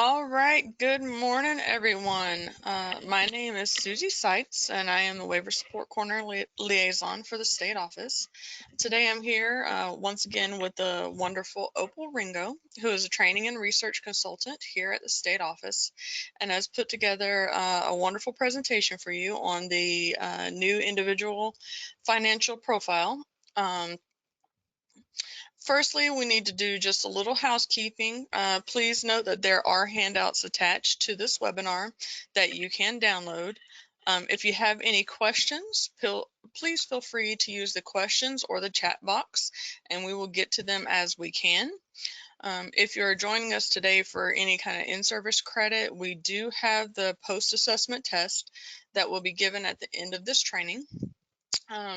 All right, good morning, everyone. My name is Susie Seitz, and I am the Waiver Support Corner Liaison for the state office. Today I'm here once again with the wonderful Opal Ringo, who is a training and research consultant here at the state office, and has put together a wonderful presentation for you on the new individual financial profile. Firstly, we need to do just a little housekeeping. Please note that there are handouts attached to this webinar that you can download. If you have any questions, please feel free to use the questions or the chat box, and we will get to them as we can. If you're joining us today for any kind of in-service credit, we do have the post-assessment test that will be given at the end of this training.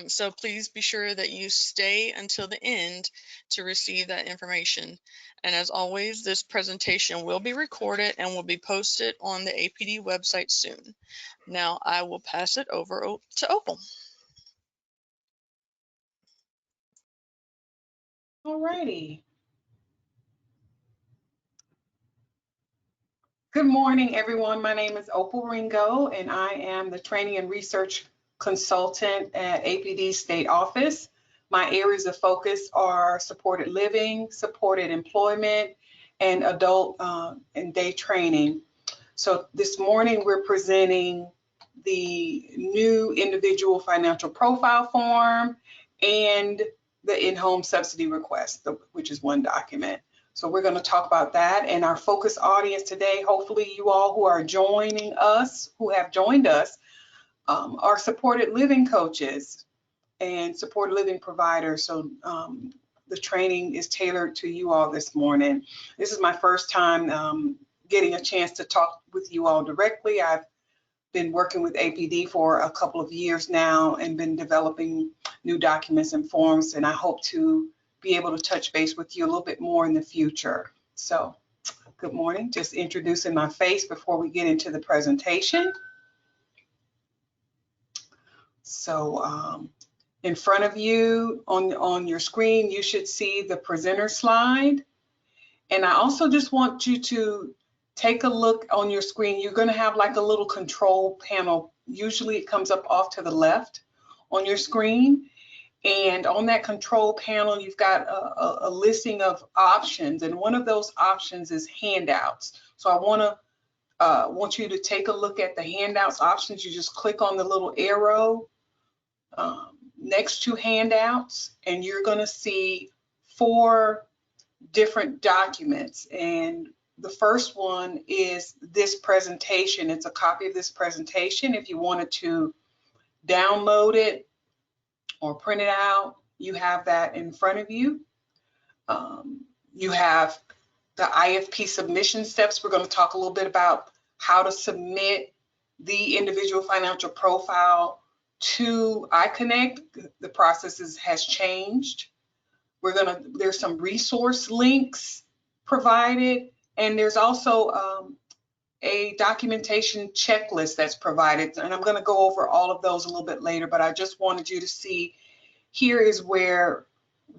So please be sure that you stay until the end to receive that information. And as always, this presentation will be recorded and will be posted on the APD website soon. Now I will pass it over to Opal. All righty. Good morning, everyone. My name is Opal Ringo, and I am the Training and Research Consultant at APD State Office. My areas of focus are supported living, supported employment, and adult and day training. So this morning we're presenting the new individual financial profile form and the in-home subsidy request, which is one document. So we're going to talk about that, and our focus audience today, hopefully you all who are joining us, who have joined us, are supported living coaches and supported living providers. So the training is tailored to you all this morning. This is my first time getting a chance to talk with you all directly. I've been working with APD for a couple of years now and been developing new documents and forms, and I hope to be able to touch base with you a little bit more in the future. So good morning, just introducing my face before we get into the presentation. So in front of you on your screen, you should see the presenter slide. And I also just want you to take a look on your screen. You're going to have like a little control panel. Usually it comes up off to the left on your screen. And on that control panel, you've got a listing of options. And one of those options is handouts. So I want you to take a look at the handouts options. You just click on the little arrow next to handouts, and you're going to see 4 different documents. And the first one is this presentation. It's a copy of this presentation. If you wanted to download it or print it out, you have that in front of you. You have the IFP submission steps. We're going to talk a little bit about how to submit the individual financial profile to iConnect. The process has changed. There's some resource links provided, and there's also a documentation checklist that's provided, and I'm going to go over all of those a little bit later, but I just wanted you to see here is where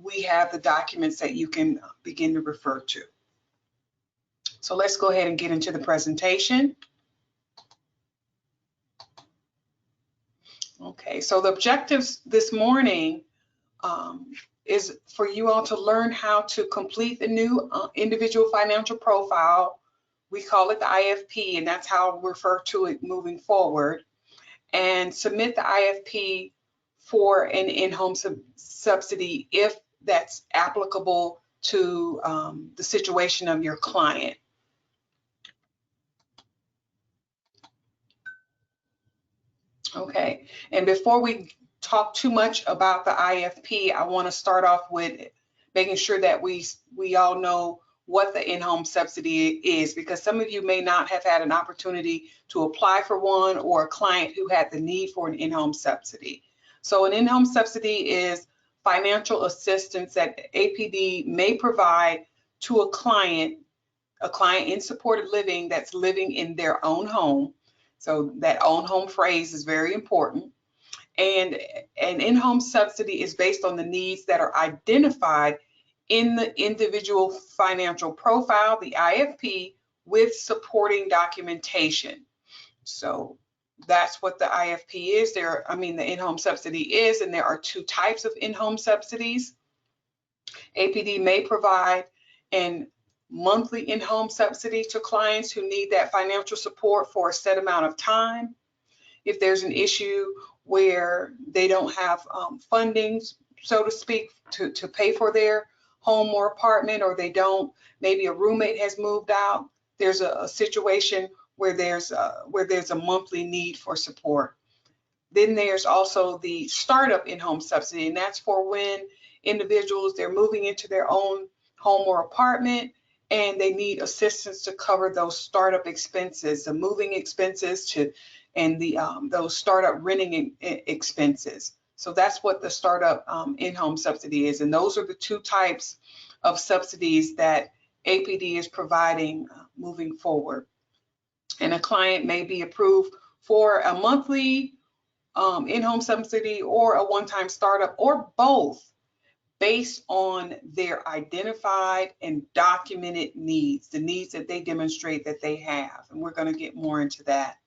we have the documents that you can begin to refer to. So let's go ahead and get into the presentation. Okay, so the objectives this morning is for you all to learn how to complete the new individual financial profile. We call it the IFP, and that's how we refer to it moving forward, and submit the IFP for an in-home subsidy if that's applicable to the situation of your client. Okay, and before we talk too much about the IFP, I want to start off with making sure that we all know what the in-home subsidy is, because some of you may not have had an opportunity to apply for one, or a client who had the need for an in-home subsidy. So an in-home subsidy is financial assistance that APD may provide to a client in supported living that's living in their own home. So that own home phrase is very important. And an in-home subsidy is based on the needs that are identified in the individual financial profile, the IFP, with supporting documentation. So that's what the IFP is. The in-home subsidy is, and there are two types of in-home subsidies. APD may provide an monthly in-home subsidy to clients who need that financial support for a set amount of time. If there's an issue where they don't have funding, so to speak, to pay for their home or apartment, or they don't, maybe a roommate has moved out, there's a situation where there's a monthly need for support. Then there's also the startup in-home subsidy, and that's for when individuals, they're moving into their own home or apartment, and they need assistance to cover those startup expenses, the moving expenses and the those startup renting expenses. So that's what the startup in-home subsidy is, and those are the two types of subsidies that APD is providing moving forward. And a client may be approved for a monthly in-home subsidy or a one-time startup, or both, based on their identified and documented needs, the needs that they demonstrate that they have. And we're going to get more into that.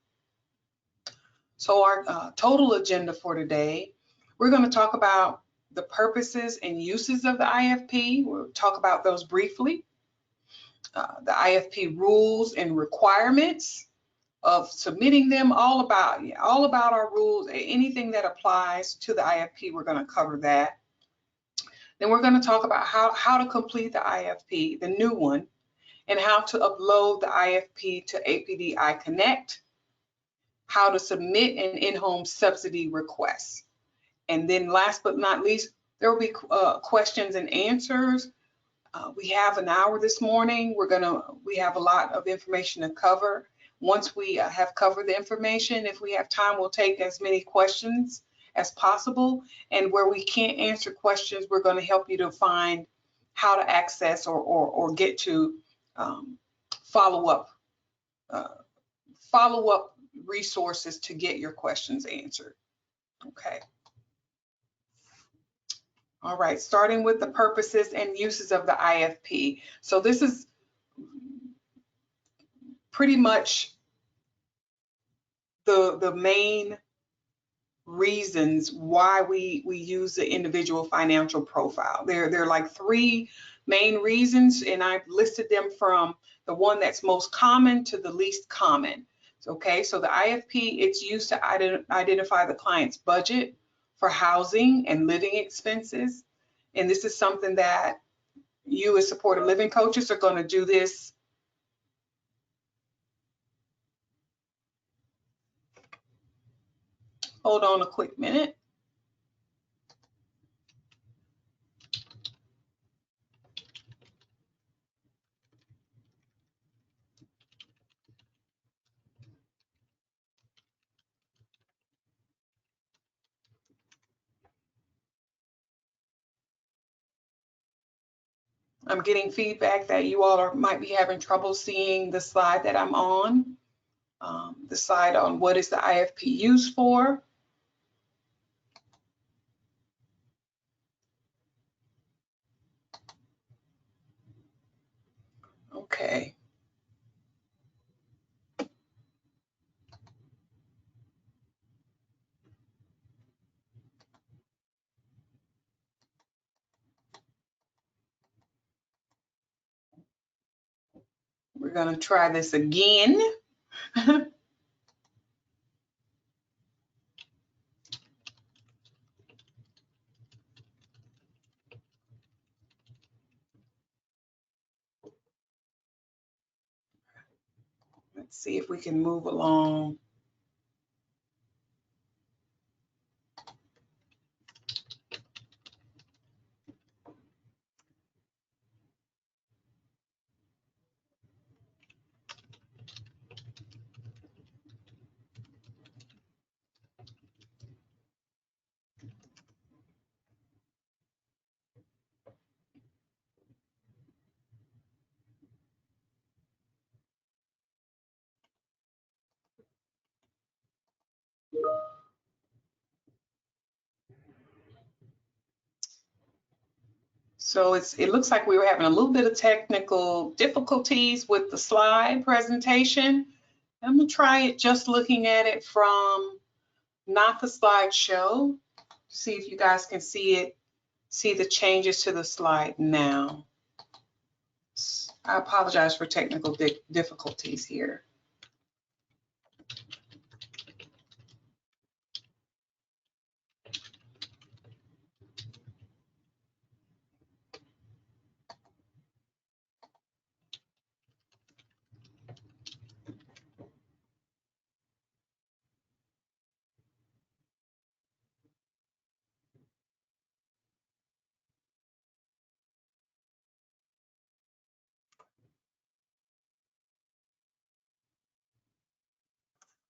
So our total agenda for today, we're going to talk about the purposes and uses of the IFP. We'll talk about those briefly. The IFP rules and requirements of submitting them, all about our rules, anything that applies to the IFP, we're going to cover that. Then we're going to talk about how to complete the IFP, the new one, and how to upload the IFP to APD iConnect, how to submit an in-home subsidy request. And then last but not least, there will be questions and answers. We have an hour this morning. We have a lot of information to cover. Once we have covered the information, if we have time, we'll take as many questions as possible. And where we can't answer questions, we're going to help you to find how to access or get to follow-up resources to get your questions answered. Okay. All right, starting with the purposes and uses of the IFP. So this is pretty much the main reasons why we use the individual financial profile. There are like three main reasons, and I've listed them from the one that's most common to the least common. Okay, so the IFP, it's used to identify the client's budget for housing and living expenses. And this is something that you as supportive living coaches are going to do this Hold on a quick minute. I'm getting feedback that you all might be having trouble seeing the slide that I'm on, the slide on what is the IFP used for. Okay. We're going to try this again. Let's see if we can move along. So it looks like we were having a little bit of technical difficulties with the slide presentation. I'm gonna try it just looking at it from not the slideshow. See if you guys can see it, see the changes to the slide now. I apologize for technical difficulties here.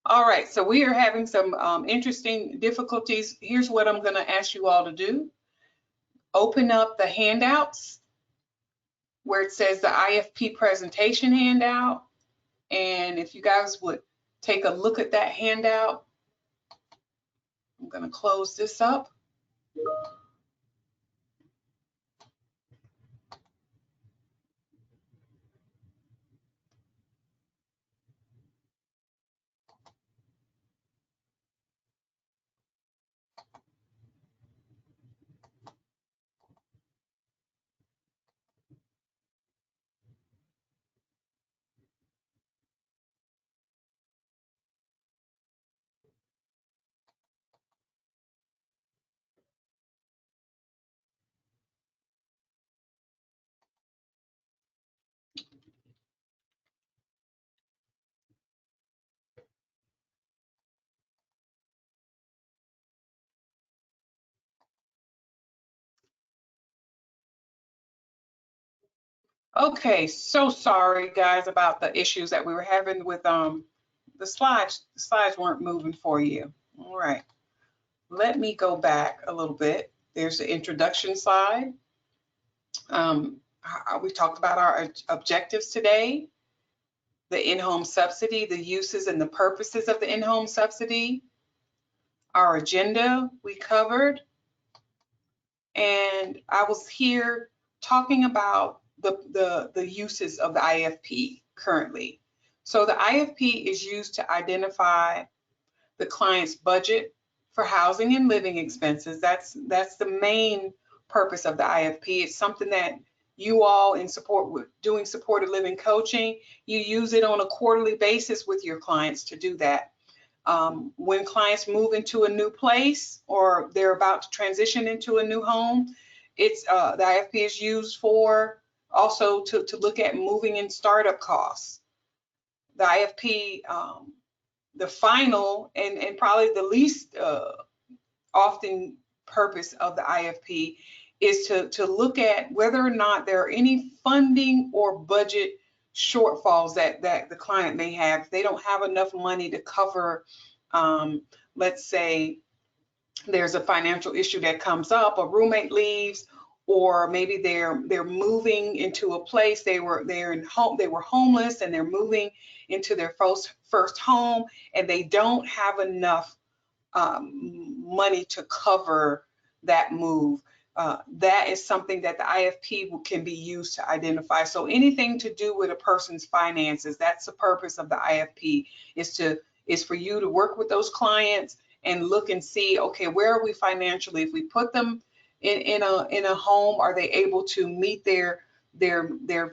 All right, so we are having some interesting difficulties. Here's what I'm gonna ask you all to do. Open up the handouts where it says the IFP presentation handout. And if you guys would take a look at that handout, I'm gonna close this up. Okay, so sorry guys about the issues that we were having with the slides. The slides weren't moving for you. All right, let me go back a little bit. There's the introduction slide. We talked about our objectives today, the in-home subsidy, the uses and the purposes of the in-home subsidy, our agenda we covered, and I was here talking about the uses of the IFP currently. So the IFP is used to identify the client's budget for housing and living expenses. That's the main purpose of the IFP. It's something that you all in support with doing supported living coaching, you use it on a quarterly basis with your clients to do that. When clients move into a new place or they're about to transition into a new home, it's the IFP is used for also to look at moving and startup costs. The IFP, the final and probably the least often purpose of the IFP is to look at whether or not there are any funding or budget shortfalls that the client may have. If they don't have enough money to cover, let's say there's a financial issue that comes up, a roommate leaves, or maybe they're moving into a place, they were homeless and they're moving into their first home and they don't have enough money to cover that move. That is something that the IFP can be used to identify. So anything to do with a person's finances, that's the purpose of the IFP, is for you to work with those clients and look and see, okay, where are we financially? If we put them in a home, are they able to meet their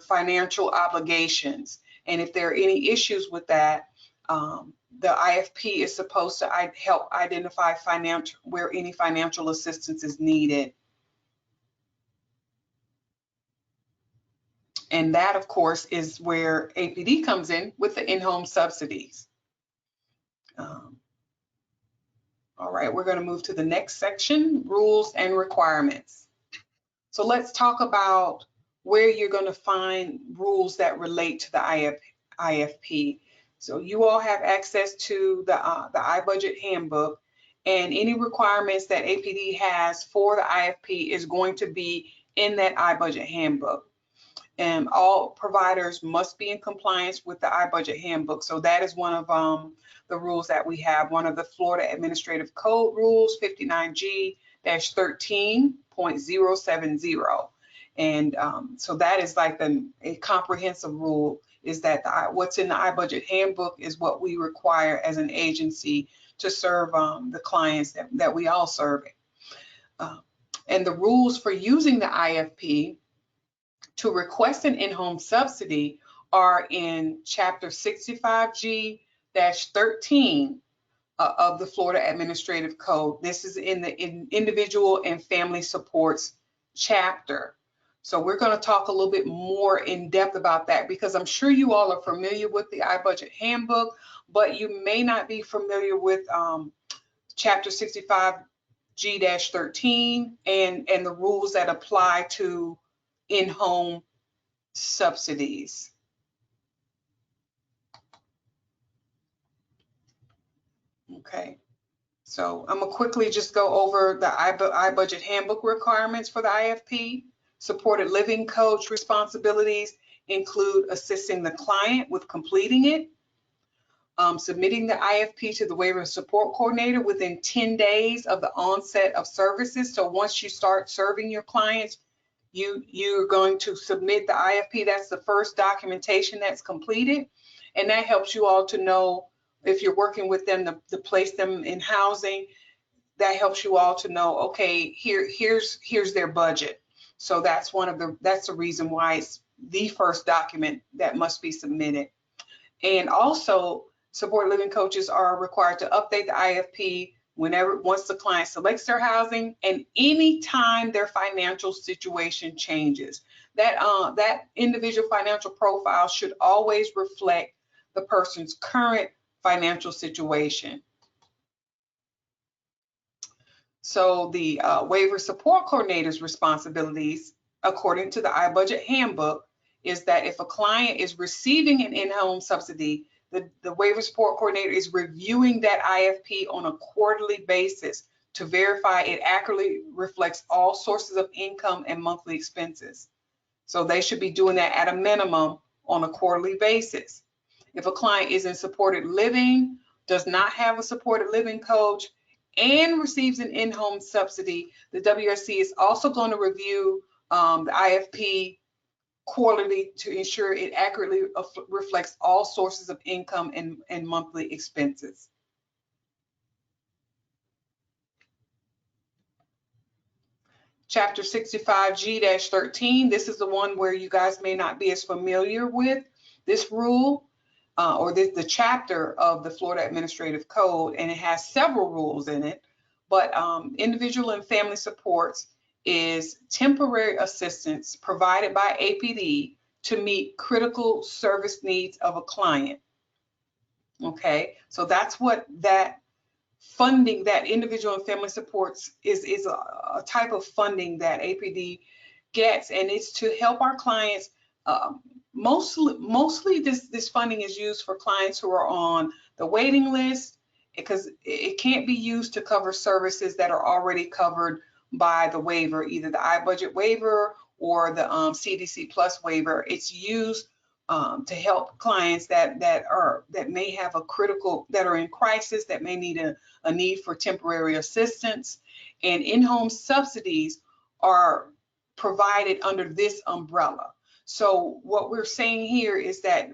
financial obligations? And if there are any issues with that, the IFP is supposed to help identify where any financial assistance is needed. And that, of course, is where APD comes in with the in-home subsidies. All right, we're going to move to the next section, rules and requirements. So let's talk about where you're going to find rules that relate to the IFP. So you all have access to the iBudget handbook, and any requirements that APD has for the IFP is going to be in that iBudget handbook. And all providers must be in compliance with the iBudget handbook. So that is one of the rules that we have, one of the Florida Administrative Code rules, 59G-13.070. And so that is like a comprehensive rule, is that what's in the iBudget handbook is what we require as an agency to serve the clients that we all serve. And the rules for using the IFP to request an in-home subsidy are in Chapter 65G-13 of the Florida Administrative Code. This is in the individual and family supports chapter. So we're going to talk a little bit more in depth about that, because I'm sure you all are familiar with the iBudget handbook, but you may not be familiar with Chapter 65G-13 and the rules that apply to in-home subsidies. Okay, so I'm gonna quickly just go over the iBudget handbook requirements for the IFP. Supported living coach responsibilities include assisting the client with completing it, submitting the IFP to the waiver support coordinator within 10 days of the onset of services. So once you start serving your clients, you're going to submit the IFP. That's the first documentation that's completed. And that helps you all to know, if you're working with them to place them in housing, that helps you all to know, okay, here's their budget. So that's the reason why it's the first document that must be submitted. And also, supported living coaches are required to update the IFP once the client selects their housing, and anytime their financial situation changes. That individual financial profile should always reflect the person's current financial situation. So the waiver support coordinator's responsibilities, according to the iBudget handbook, is that if a client is receiving an in-home subsidy, the waiver support coordinator is reviewing that IFP on a quarterly basis to verify it accurately reflects all sources of income and monthly expenses. So they should be doing that at a minimum on a quarterly basis. If a client is in supported living, does not have a supported living coach, and receives an in-home subsidy, the WSC is also going to review the IFP quarterly to ensure it accurately reflects all sources of income and monthly expenses. Chapter 65G-13, this is the one where you guys may not be as familiar with this rule or the chapter of the Florida Administrative Code, and it has several rules in it, but individual and family supports is temporary assistance provided by APD to meet critical service needs of a client. Okay, so that's what that funding, that individual and family supports is a type of funding that APD gets, and it's to help our clients. Mostly this funding is used for clients who are on the waiting list, because it can't be used to cover services that are already covered by the waiver, either the iBudget waiver or the CDC Plus waiver. It's used to help clients that may have that are in crisis, that may need a need for temporary assistance. And in-home subsidies are provided under this umbrella. So what we're saying here is that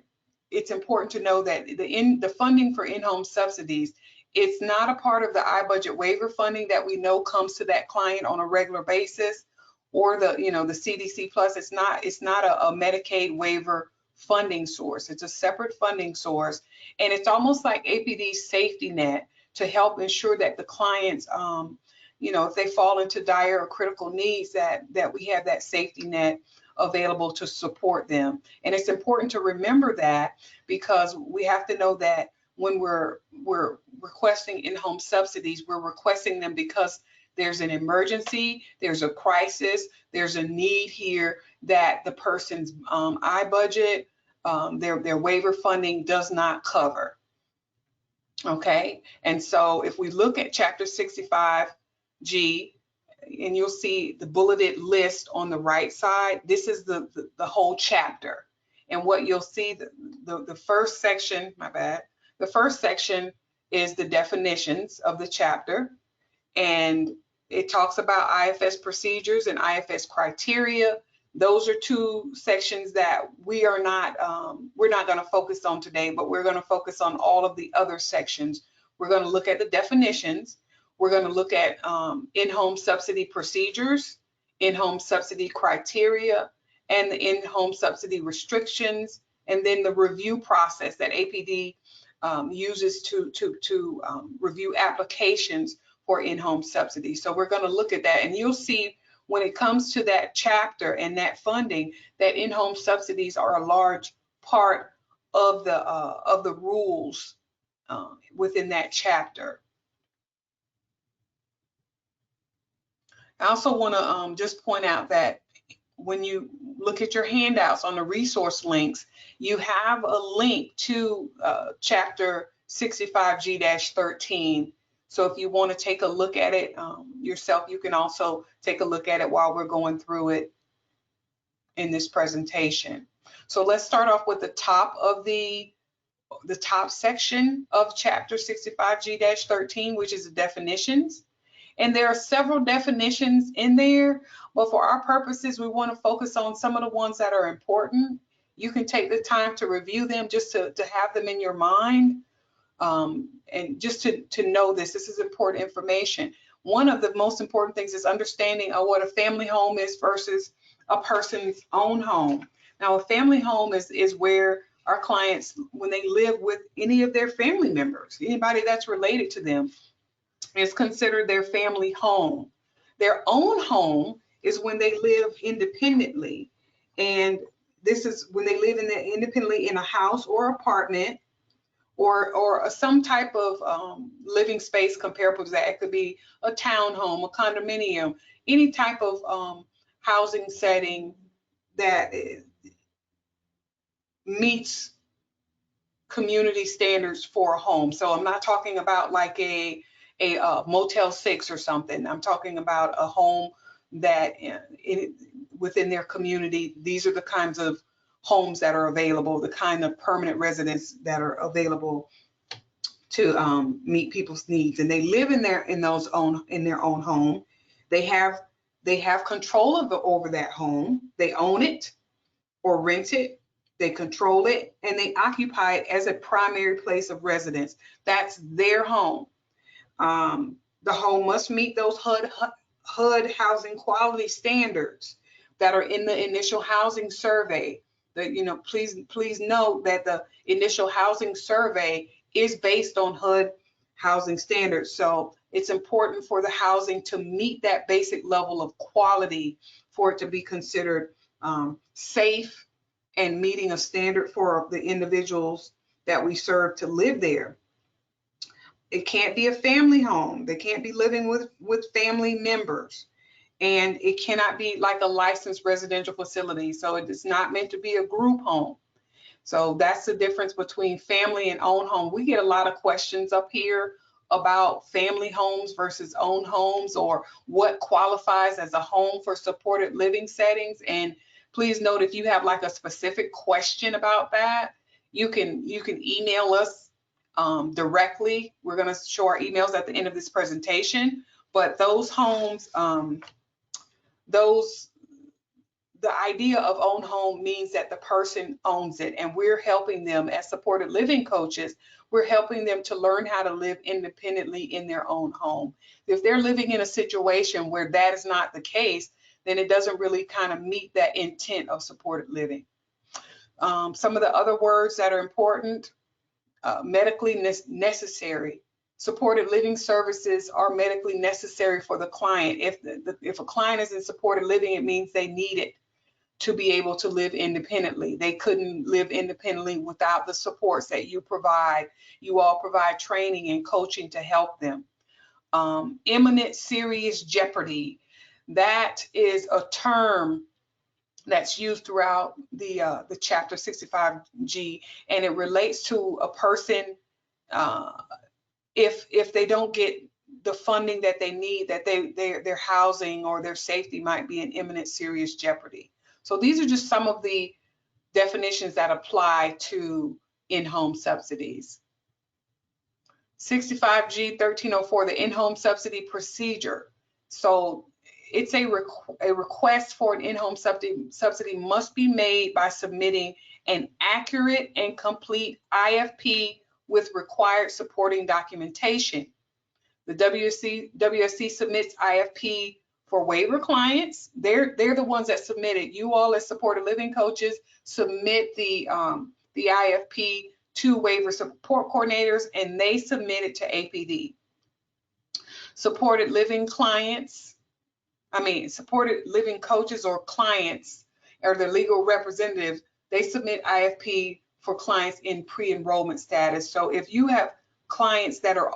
it's important to know that the funding for in-home subsidies, it's not a part of the iBudget waiver funding that we know comes to that client on a regular basis, or the CDC Plus. It's not a Medicaid waiver funding source. It's a separate funding source, and it's almost like APD's safety net to help ensure that the clients, if they fall into dire or critical needs, that we have that safety net available to support them. And it's important to remember that, because we have to know that when we're requesting in-home subsidies, we're requesting them because there's an emergency, there's a crisis, there's a need here that the person's iBudget, their waiver funding does not cover. Okay, and so if we look at Chapter 65G, and you'll see the bulleted list on the right side, this is the whole chapter. And what you'll see, the first section, the first section is the definitions of the chapter, and it talks about IFS procedures and IFS criteria. Those are two sections that we're not going to focus on today, but we're going to focus on all of the other sections. We're going to look at the definitions. We're going to look at in-home subsidy procedures, in-home subsidy criteria, and the in-home subsidy restrictions, and then the review process that APD uses to review applications for in-home subsidy. So we're going to look at that, and you'll see when it comes to that chapter and that funding, that in-home subsidies are a large part of the rules within that chapter. I also want to just point out that when you look at your handouts on the resource links, you have a link to chapter 65G-13. So if you want to take a look at it yourself, you can also take a look at it while we're going through it in this presentation. So let's start off with the top of the top section of chapter 65G-13, which is the definitions. And there are several definitions in there, but for our purposes, we want to focus on some of the ones that are important. You can take the time to review them just to have them in your mind. And just to know this is important information. One of the most important things is understanding what a family home is versus a person's own home. Now, a family home is where our clients, when they live with any of their family members, anybody that's related to them, is considered their family home. Their own home is when they live independently. And this is when they live independently in a house or apartment, or some type of living space comparable to that. It could be a townhome, a condominium, any type of housing setting that meets community standards for a home. So I'm not talking about like a Motel 6 or something. I'm talking about a home that within their community, these are the kinds of homes that are available, the kind of permanent residents that are available to meet people's needs, and they live in their own home. They have control over that home. They own it or rent it. They control it, and they occupy it as a primary place of residence. That's their home. The home must meet those HUD housing quality standards that are in the initial housing survey. Please note that the initial housing survey is based on HUD housing standards. So it's important for the housing to meet that basic level of quality for it to be considered safe and meeting a standard for the individuals that we serve to live there. It can't be a family home. They can't be living with family members. And it cannot be like a licensed residential facility. So it is not meant to be a group home. So that's the difference between family and own home. We get a lot of questions up here about family homes versus own homes, or what qualifies as a home for supported living settings. And please note, if you have like a specific question about that, you can email us directly. We're going to show our emails at the end of this presentation. But those homes, the idea of own home means that the person owns it, and we're helping them as supported living coaches. We're helping them to learn how to live independently in their own home. If they're living in a situation where that is not the case, then it doesn't really kind of meet that intent of supported living. Some of the other words that are important: medically necessary. Supported living services are medically necessary for the client. If a client is in supported living, it means they need it to be able to live independently. They couldn't live independently without the supports that you provide. You all provide training and coaching to help them. Imminent serious jeopardy. That is a term that's used throughout the chapter 65G, and it relates to a person if they don't get the funding that they need, that their housing or their safety might be in imminent serious jeopardy. So these are just some of the definitions that apply to in-home subsidies. 65G 1304, the in-home subsidy procedure. So it's a request for an in-home subsidy must be made by submitting an accurate and complete IFP with required supporting documentation. The WSC submits IFP for waiver clients. They're the ones that submit it. You all as supported living coaches submit the IFP to waiver support coordinators, and they submit it to APD. Supported living coaches or clients or their legal representative, they submit IFP for clients in pre-enrollment status. So if you have clients that are,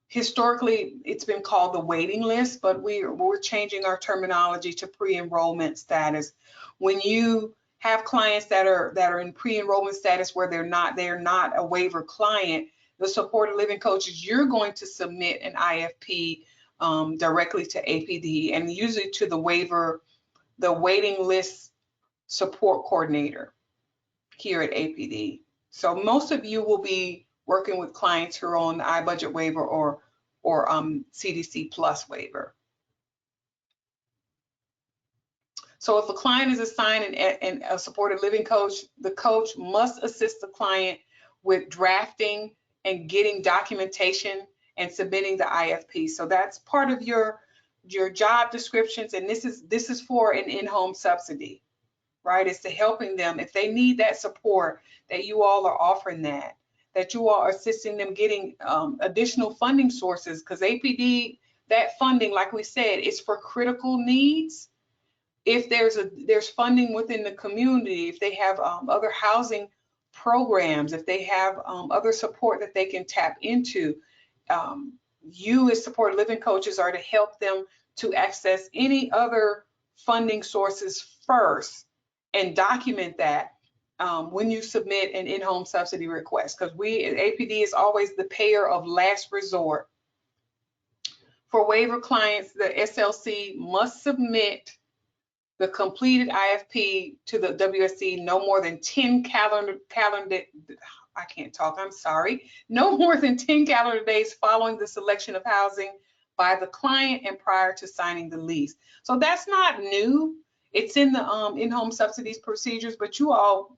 historically it's been called the waiting list, but we're changing our terminology to pre-enrollment status. When you have clients that are in pre-enrollment status where they're not a waiver client, the supported living coaches, you're going to submit an IFP directly to APD, and usually to the waiting list support coordinator here at APD. So most of you will be working with clients who are on the iBudget waiver or CDC Plus waiver. So if a client is assigned and a supported living coach, the coach must assist the client with drafting and getting documentation and submitting the IFP. So that's part of your job descriptions, and this is for an in-home subsidy, right? It's to helping them if they need that support, that you all are offering that you all are assisting them getting additional funding sources, because APD, that funding, like we said, is for critical needs. If there's funding within the community, if they have other housing programs, if they have other support that they can tap into, you as supported living coaches are to help them to access any other funding sources first and document that when you submit an in-home subsidy request, because APD is always the payer of last resort. For waiver clients, the SLC must submit the completed IFP to the WSC no more than 10 no more than 10 calendar days following the selection of housing by the client and prior to signing the lease. So that's not new. It's in the in-home subsidies procedures, but you all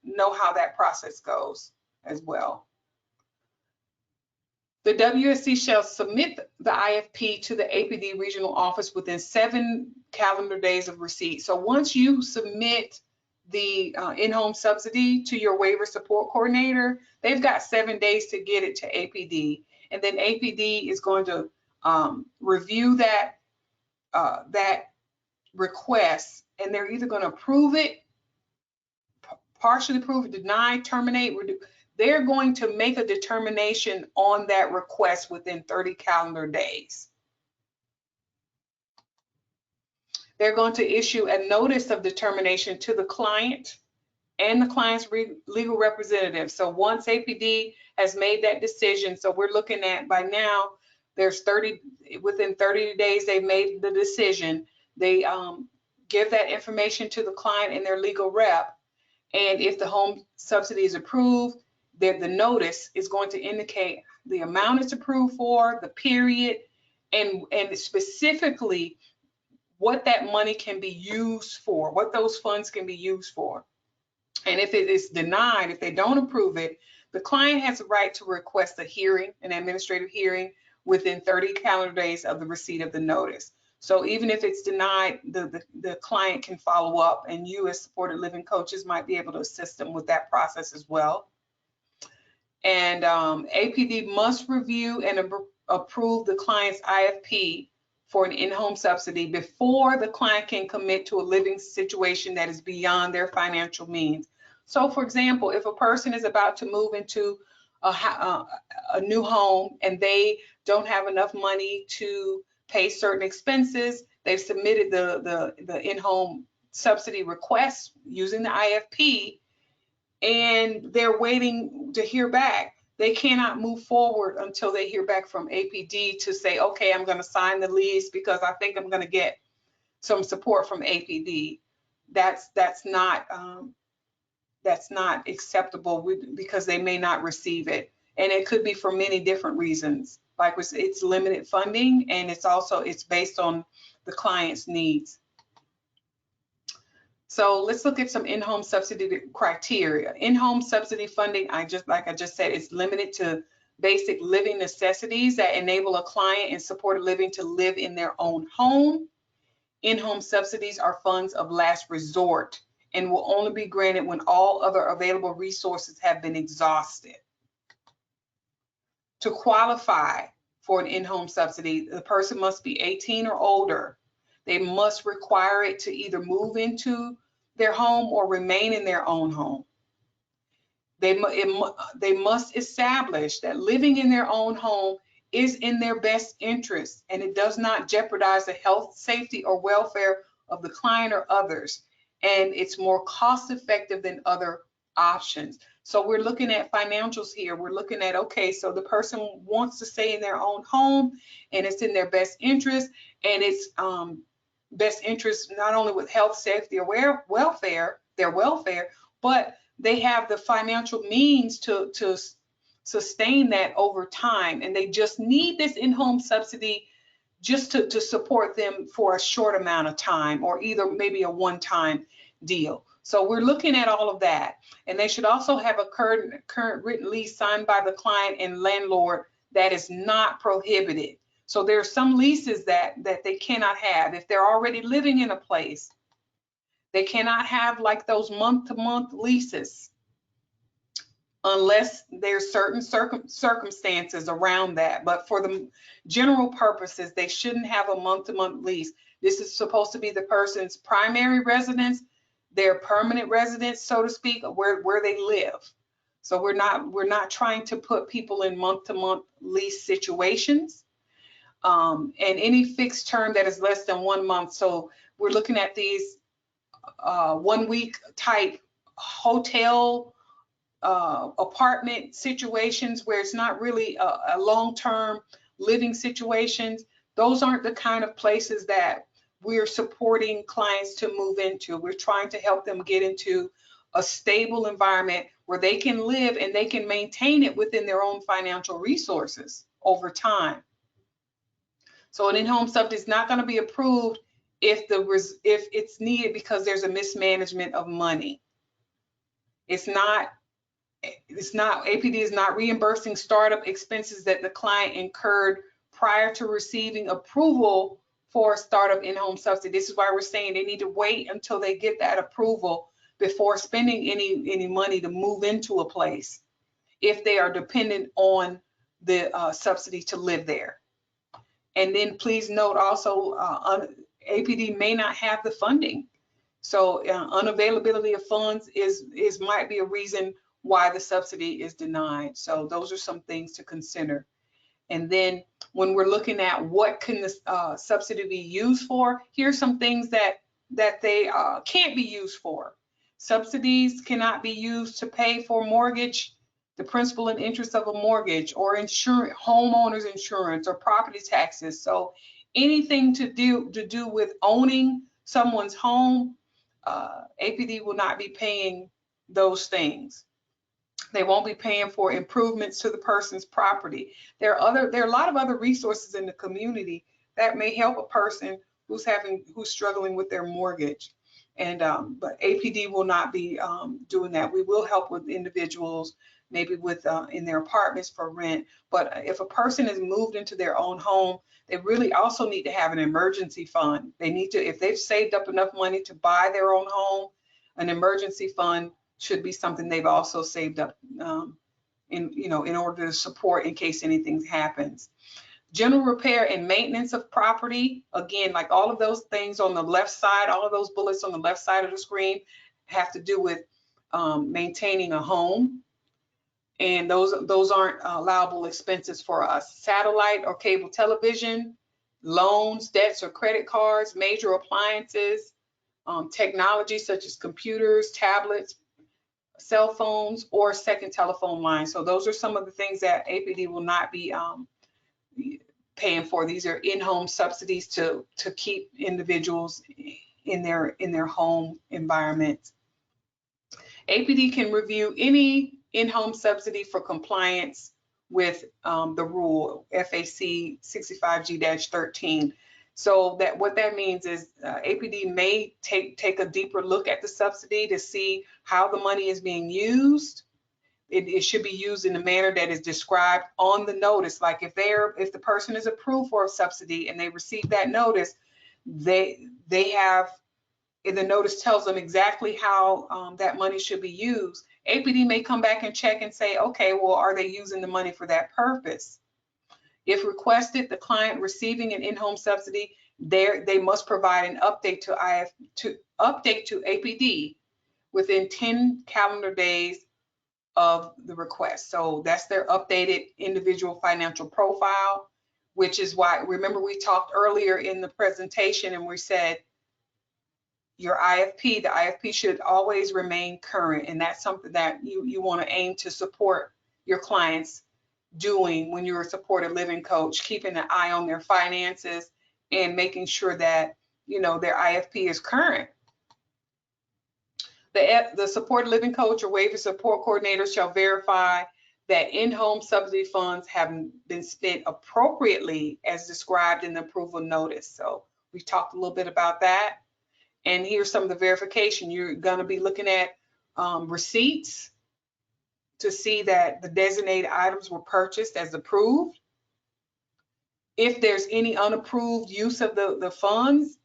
know how that process goes as well. The WSC shall submit the IFP to the APD regional office within 7 calendar days of receipt. So once you submit the in-home subsidy to your waiver support coordinator, they've got 7 days to get it to APD. And then APD is going to review that request, and they're either going to approve it, partially approve it, deny, terminate, they're going to make a determination on that request within 30 calendar days. They're going to issue a notice of determination to the client and the client's legal representative. So once APD has made that decision, so we're looking at, by now, within 30 days they've made the decision, they give that information to the client and their legal rep. And if the home subsidy is approved, the notice is going to indicate the amount it's approved for, the period, and specifically what that money can be used for, what those funds can be used for. And if it is denied, if they don't approve it, the client has the right to request a hearing, an administrative hearing, within 30 calendar days of the receipt of the notice. So even if it's denied, the client can follow up, and you as supported living coaches might be able to assist them with that process as well. And APD must review and approve the client's IFP for an in-home subsidy before the client can commit to a living situation that is beyond their financial means. So for example, if a person is about to move into a new home and they don't have enough money to pay certain expenses, they've submitted the in-home subsidy request using the IFP, and they're waiting to hear back. They cannot move forward until they hear back from APD to say, okay, I'm going to sign the lease because I think I'm going to get some support from APD. That's not acceptable because they may not receive it, and it could be for many different reasons. like it's limited funding, and it's based on the client's needs. So let's look at some in-home subsidy criteria. In-home subsidy funding, like I just said, is limited to basic living necessities that enable a client in supported living to live in their own home. In-home subsidies are funds of last resort and will only be granted when all other available resources have been exhausted. To qualify for an in-home subsidy, the person must be 18 or older. They must require it to either move into their home or remain in their own home. They must establish that living in their own home is in their best interest and it does not jeopardize the health, safety, or welfare of the client or others, and it's more cost effective than other options. So we're looking at financials here. We're looking at, okay, so the person wants to stay in their own home and it's in their best interest, and it's best interest not only with health, safety, or their welfare, but they have the financial means to sustain that over time, and they just need this in-home subsidy just to support them for a short amount of time, or either maybe a one-time deal. So we're looking at all of that, and they should also have a current written lease signed by the client and landlord that is not prohibited. So there are some leases that they cannot have. If they're already living in a place, they cannot have like those month-to-month leases unless there's certain circumstances around that. But for the general purposes, they shouldn't have a month-to-month lease. This is supposed to be the person's primary residence, their permanent residence, so to speak, where they live. So we're not trying to put people in month-to-month lease situations. And any fixed term that is less than 1 month. So we're looking at these 1 week type hotel apartment situations where it's not really a long-term living situations. Those aren't the kind of places that we're supporting clients to move into. We're trying to help them get into a stable environment where they can live and they can maintain it within their own financial resources over time. So an in-home subsidy is not going to be approved if it's needed because there's a mismanagement of money. APD is not reimbursing startup expenses that the client incurred prior to receiving approval for a startup in-home subsidy. This is why we're saying they need to wait until they get that approval before spending any money to move into a place if they are dependent on the subsidy to live there. And then please note also, APD may not have the funding. So unavailability of funds might be a reason why the subsidy is denied. So those are some things to consider. And then when we're looking at what can this subsidy be used for, here's some things that they can't be used for. Subsidies cannot be used to pay for mortgage, the principal and interest of a mortgage, or insurance, homeowners insurance, or property taxes. So anything to do with owning someone's home, APD will not be paying those things. They won't be paying for improvements to the person's property. There are a lot of other resources in the community that may help a person who's struggling with their mortgage. And but APD will not be doing that. We will help with individuals, maybe with in their apartments for rent. But if a person is moved into their own home, they really also need to have an emergency fund. They need to, if they've saved up enough money to buy their own home, an emergency fund should be something they've also saved up in order to support in case anything happens. General repair and maintenance of property, again, like all of those things on the left side, all of those bullets on the left side of the screen have to do with maintaining a home. And those aren't allowable expenses for us. Satellite or cable television, loans, debts, or credit cards, major appliances, technology such as computers, tablets, cell phones, or second telephone lines. So those are some of the things that APD will not be paying for. These are in-home subsidies to keep individuals in their home environment. APD can review any in-home subsidy for compliance with the rule FAC 65G-13. So that what that means is APD may take a deeper look at the subsidy to see how the money is being used. It should be used in a manner that is described on the notice. Like if the person is approved for a subsidy and they receive that notice, they have, the notice tells them exactly how that money should be used. APD may come back and check and say, okay, well, are they using the money for that purpose? If requested, the client receiving an in-home subsidy, they must provide an update to APD within 10 calendar days of the request. So that's their updated individual financial profile, which is why, remember we talked earlier in the presentation and we said your IFP, the IFP should always remain current. And that's something that you want to aim to support your clients doing when you're a supported living coach, keeping an eye on their finances and making sure that, you know, their IFP is current. The supported living coach or waiver support coordinator shall verify that in-home subsidy funds have been spent appropriately as described in the approval notice. So we talked a little bit about that. And here's some of the verification. You're going to be looking at receipts to see that the designated items were purchased as approved. If there's any unapproved use of the funds,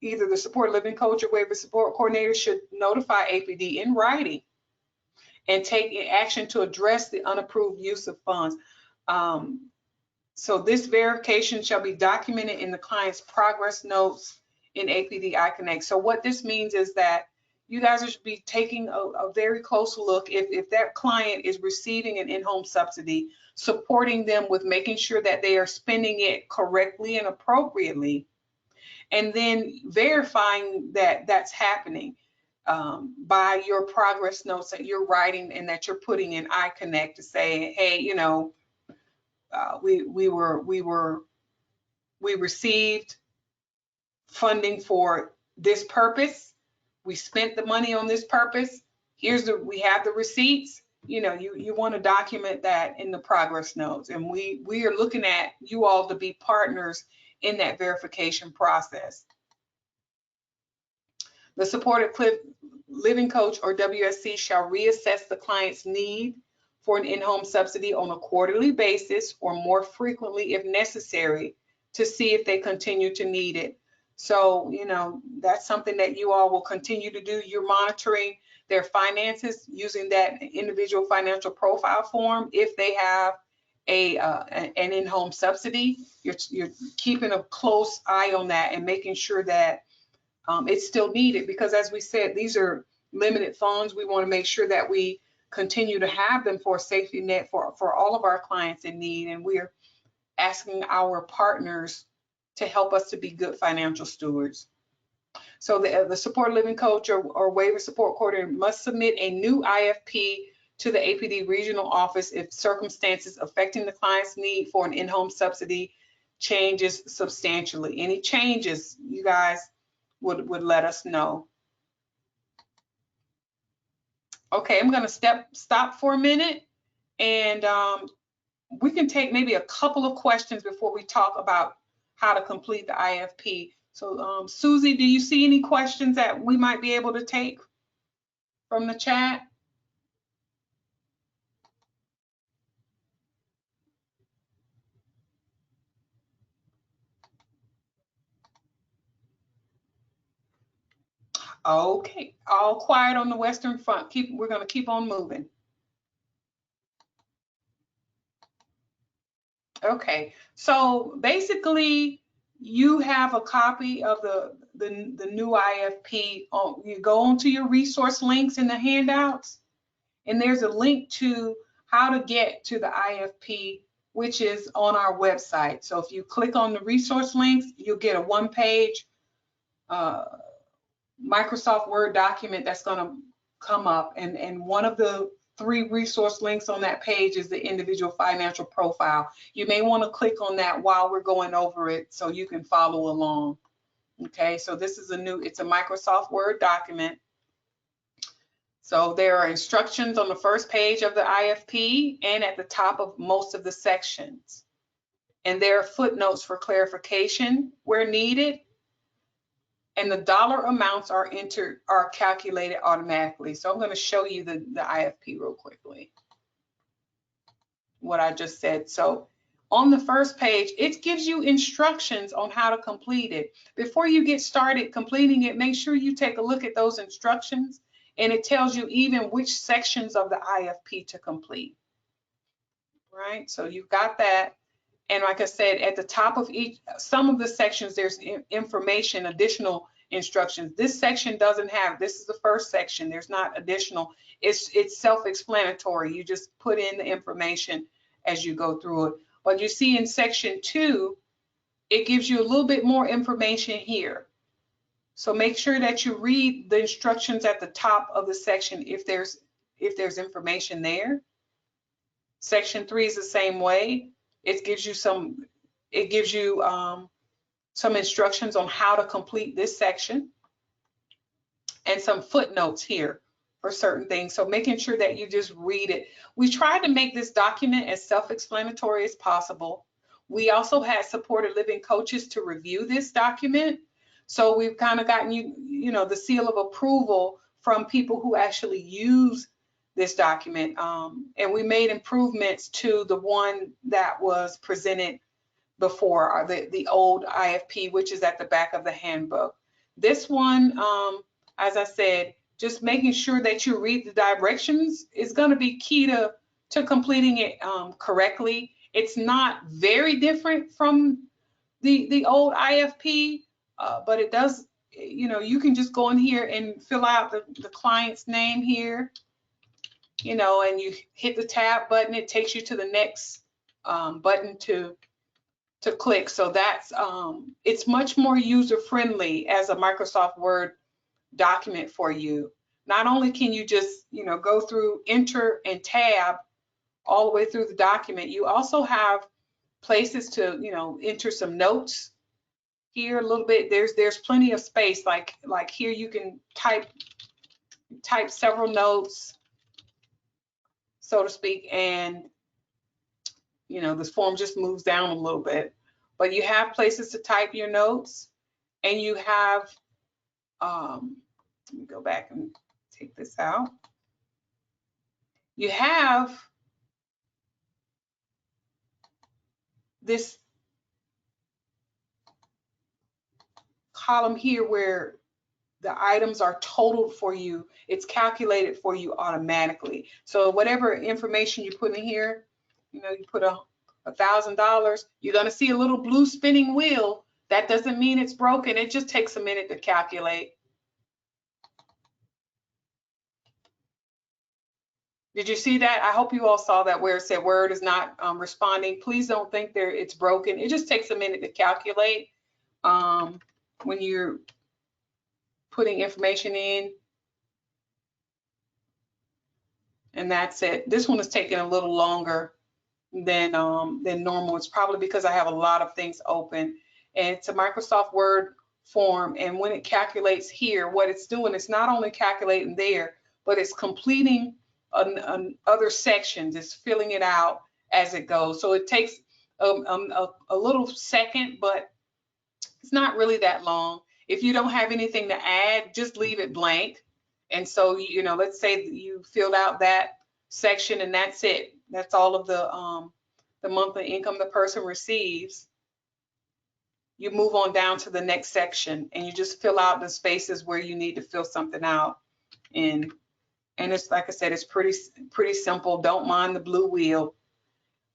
either the support living coach or waiver support coordinator should notify APD in writing and take action to address the unapproved use of funds. So this verification shall be documented in the client's progress notes in APD iConnect. So what this means is that you guys should be taking a very close look if that client is receiving an in-home subsidy, supporting them with making sure that they are spending it correctly and appropriately, and then verifying that that's happening by your progress notes that you're writing and that you're putting in iConnect to say, hey, you know, we received funding for this purpose. We spent the money on this purpose. We have the receipts. You know, you want to document that in the progress notes. And we are looking at you all to be partners in that verification process. The supported living coach or WSC shall reassess the client's need for an in-home subsidy on a quarterly basis or more frequently if necessary to see if they continue to need it. So, you know, that's something that you all will continue to do. You're monitoring their finances using that individual financial profile form. If they have an in-home subsidy, you're keeping a close eye on that and making sure that it's still needed, because as we said, these are limited funds. We want to make sure that we continue to have them for a safety net for all of our clients in need. And we're asking our partners to help us to be good financial stewards. So the support living coach or waiver support coordinator must submit a new IFP to the APD regional office if circumstances affecting the client's need for an in-home subsidy changes substantially. Any changes, you guys would let us know. Okay, I'm going to stop for a minute, and we can take maybe a couple of questions before we talk about how to complete the IFP. So Susie, do you see any questions that we might be able to take from the chat? Okay, all quiet on the Western Front. We're going to keep on moving. Okay, so basically you have a copy of the new IFP. You go onto your resource links in the handouts, and there's a link to how to get to the IFP, which is on our website. So if you click on the resource links, you'll get a one-page Microsoft Word document that's going to come up, and one of the 3 resource links on that page is the individual financial profile. You may want to click on that while we're going over it so you can follow along. Okay, so this is it's a Microsoft Word document. So there are instructions on the first page of the IFP and at the top of most of the sections. And there are footnotes for clarification where needed. And the dollar amounts are calculated automatically. So I'm going to show you the IFP real quickly, what I just said. So on the first page, it gives you instructions on how to complete it. Before you get started completing it, make sure you take a look at those instructions, and it tells you even which sections of the IFP to complete. Right, so you've got that. And like I said, at the top of some of the sections, there's information, additional instructions. This section doesn't have, this is the first section, there's not additional. It's self-explanatory. You just put in the information as you go through it. But you see in section 2, it gives you a little bit more information here. So make sure that you read the instructions at the top of the section if there's information there. Section 3 is the same way. It gives you some instructions on how to complete this section and some footnotes here for certain things. So making sure that you just read it. We tried to make this document as self-explanatory as possible. We also had supported living coaches to review this document. So we've kind of gotten the seal of approval from people who actually use this document. And we made improvements to the one that was presented before, the old IFP, which is at the back of the handbook. This one, as I said, just making sure that you read the directions is going to be key to completing it correctly. It's not very different from the old IFP, but it does, you can just go in here and fill out the client's name here, and you hit the tab button. It takes you to the next button to click. So that's it's much more user friendly as a Microsoft Word document for you. Not only can you just go through, enter and tab all the way through the document, you also have places to enter some notes here a little bit. There's plenty of space, like here you can type several notes, so to speak, and this form just moves down a little bit. But you have places to type your notes, and you have, let me go back and take this out. You have this column here where the items are totaled for you. It's calculated for you automatically. So whatever information you put in here, you put $1,000, you're going to see a little blue spinning wheel. That doesn't mean it's broken. It just takes a minute to calculate. Did you see that? I hope you all saw that where it said Word is not responding. Please don't think it's broken. It just takes a minute to calculate when you're putting information in. And that's it. This one is taking a little longer than normal. It's probably because I have a lot of things open, and it's a Microsoft Word form. And when it calculates here, what it's doing, it's not only calculating there, but it's completing other sections. It's filling it out as it goes. So it takes a little second, but it's not really that long. If you don't have anything to add, just leave it blank. And so, let's say you filled out that section and that's it. That's all of the monthly income the person receives. You move on down to the next section and you just fill out the spaces where you need to fill something out. And it's, like I said, it's pretty simple. Don't mind the blue wheel.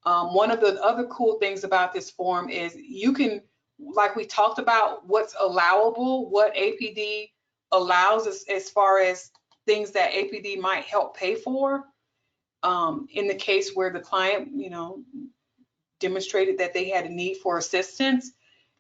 One of the other cool things about this form is you can, like we talked about, what's allowable, what APD allows as far as things that APD might help pay for. In the case where the client, demonstrated that they had a need for assistance,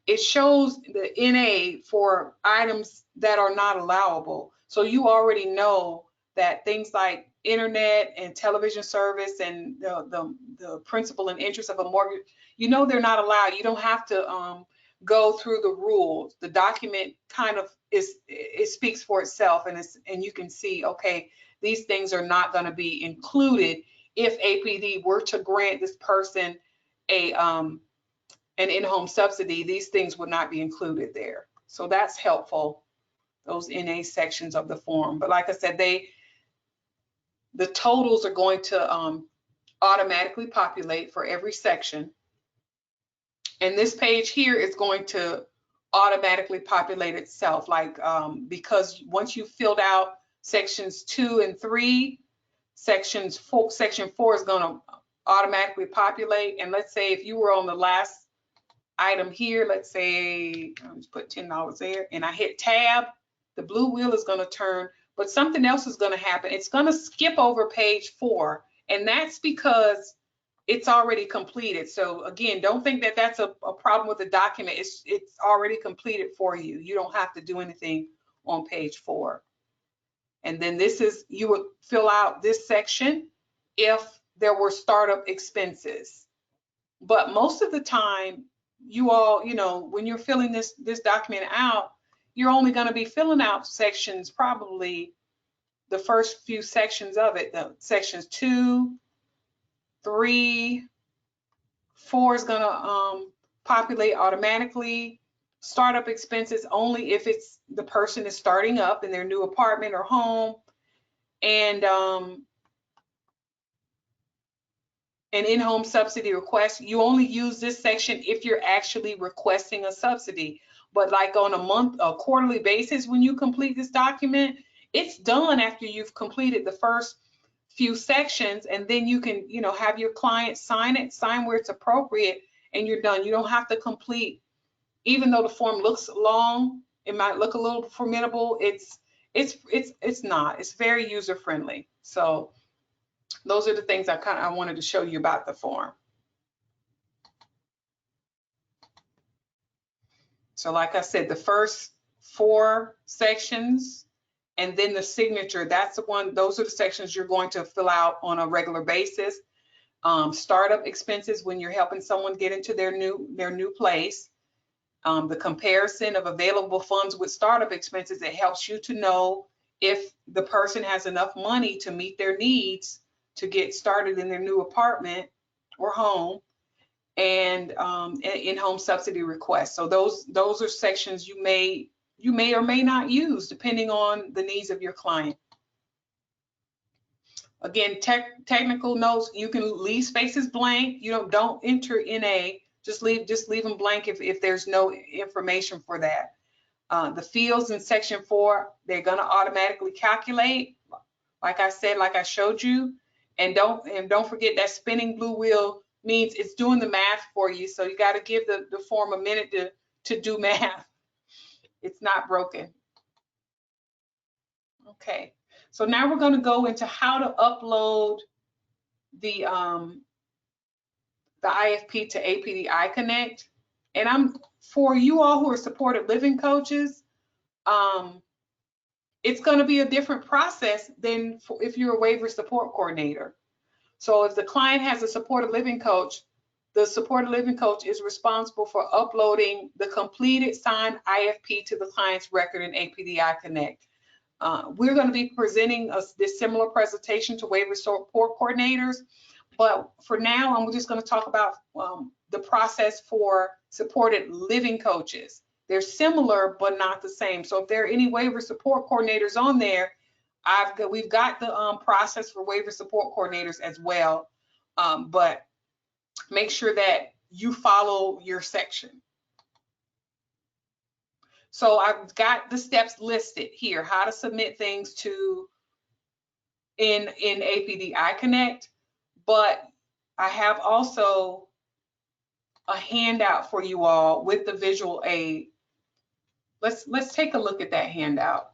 it shows the NA for items that are not allowable. So you already know that things like internet and television service and the principal and interest of a mortgage, they're not allowed. You don't have to go through the rules. The document kind of it speaks for itself, and you can see, okay, these things are not going to be included if APD were to grant this person a an in-home subsidy. These things would not be included there. So that's helpful, those NA sections of the form. But like I said, the totals are going to automatically populate for every section. And this page here is going to automatically populate itself, like because once you filled out sections 2 and 3, section 4 is going to automatically populate. And let's say if you were on the last item here, let's say I'll just put $10 there, and I hit tab, the blue wheel is going to turn, but something else is going to happen. It's going to skip over page 4, and that's because it's already completed. So again, don't think that that's a problem with the document. It's already completed for you. You don't have to do anything on page 4. And then this is, you would fill out this section if there were startup expenses. But most of the time, you all, when you're filling this document out, you're only going to be filling out sections, probably the first few sections of it, the sections 2, 3, 4 is going to populate automatically. Startup expenses only if it's the person is starting up in their new apartment or home. And an in-home subsidy request, you only use this section if you're actually requesting a subsidy. But like on a quarterly basis, when you complete this document, it's done after you've completed the first few sections, and then you can, have your client sign where it's appropriate, and you're done. You don't have to complete, even though the form looks long, it might look a little formidable. It's not. It's very user friendly. So those are the things I wanted to show you about the form. So like I said, the first 4 sections and then the signature, those are the sections you're going to fill out on a regular basis. Startup expenses, when you're helping someone get into their new place. The comparison of available funds with startup expenses, it helps you to know if the person has enough money to meet their needs to get started in their new apartment or home. And in-home subsidy requests. So those are sections you may or may not use depending on the needs of your client. Again, technical notes, you can leave spaces blank. Don't enter NA. Just leave them blank if there's no information for that. The fields in section 4, they're going to automatically calculate, like I said, like I showed you. And don't forget that spinning blue wheel means it's doing the math for you. So you got to give the form a minute to do math. It's not broken. Okay, so now we're going to go into how to upload the IFP to APD iConnect. And for you all who are supported living coaches, it's going to be a different process than if you're a waiver support coordinator. So if the client has a supported living coach, the supported living coach is responsible for uploading the completed signed IFP to the client's record in APD iConnect. We're going to be presenting this similar presentation to waiver support coordinators, but for now, I'm just going to talk about the process for supported living coaches. They're similar, but not the same. So if there are any waiver support coordinators on there, we've got the process for waiver support coordinators as well, but make sure that you follow your section. So I've got the steps listed here, how to submit things in APD iConnect, but I have also a handout for you all with the visual aid. Let's take a look at that handout.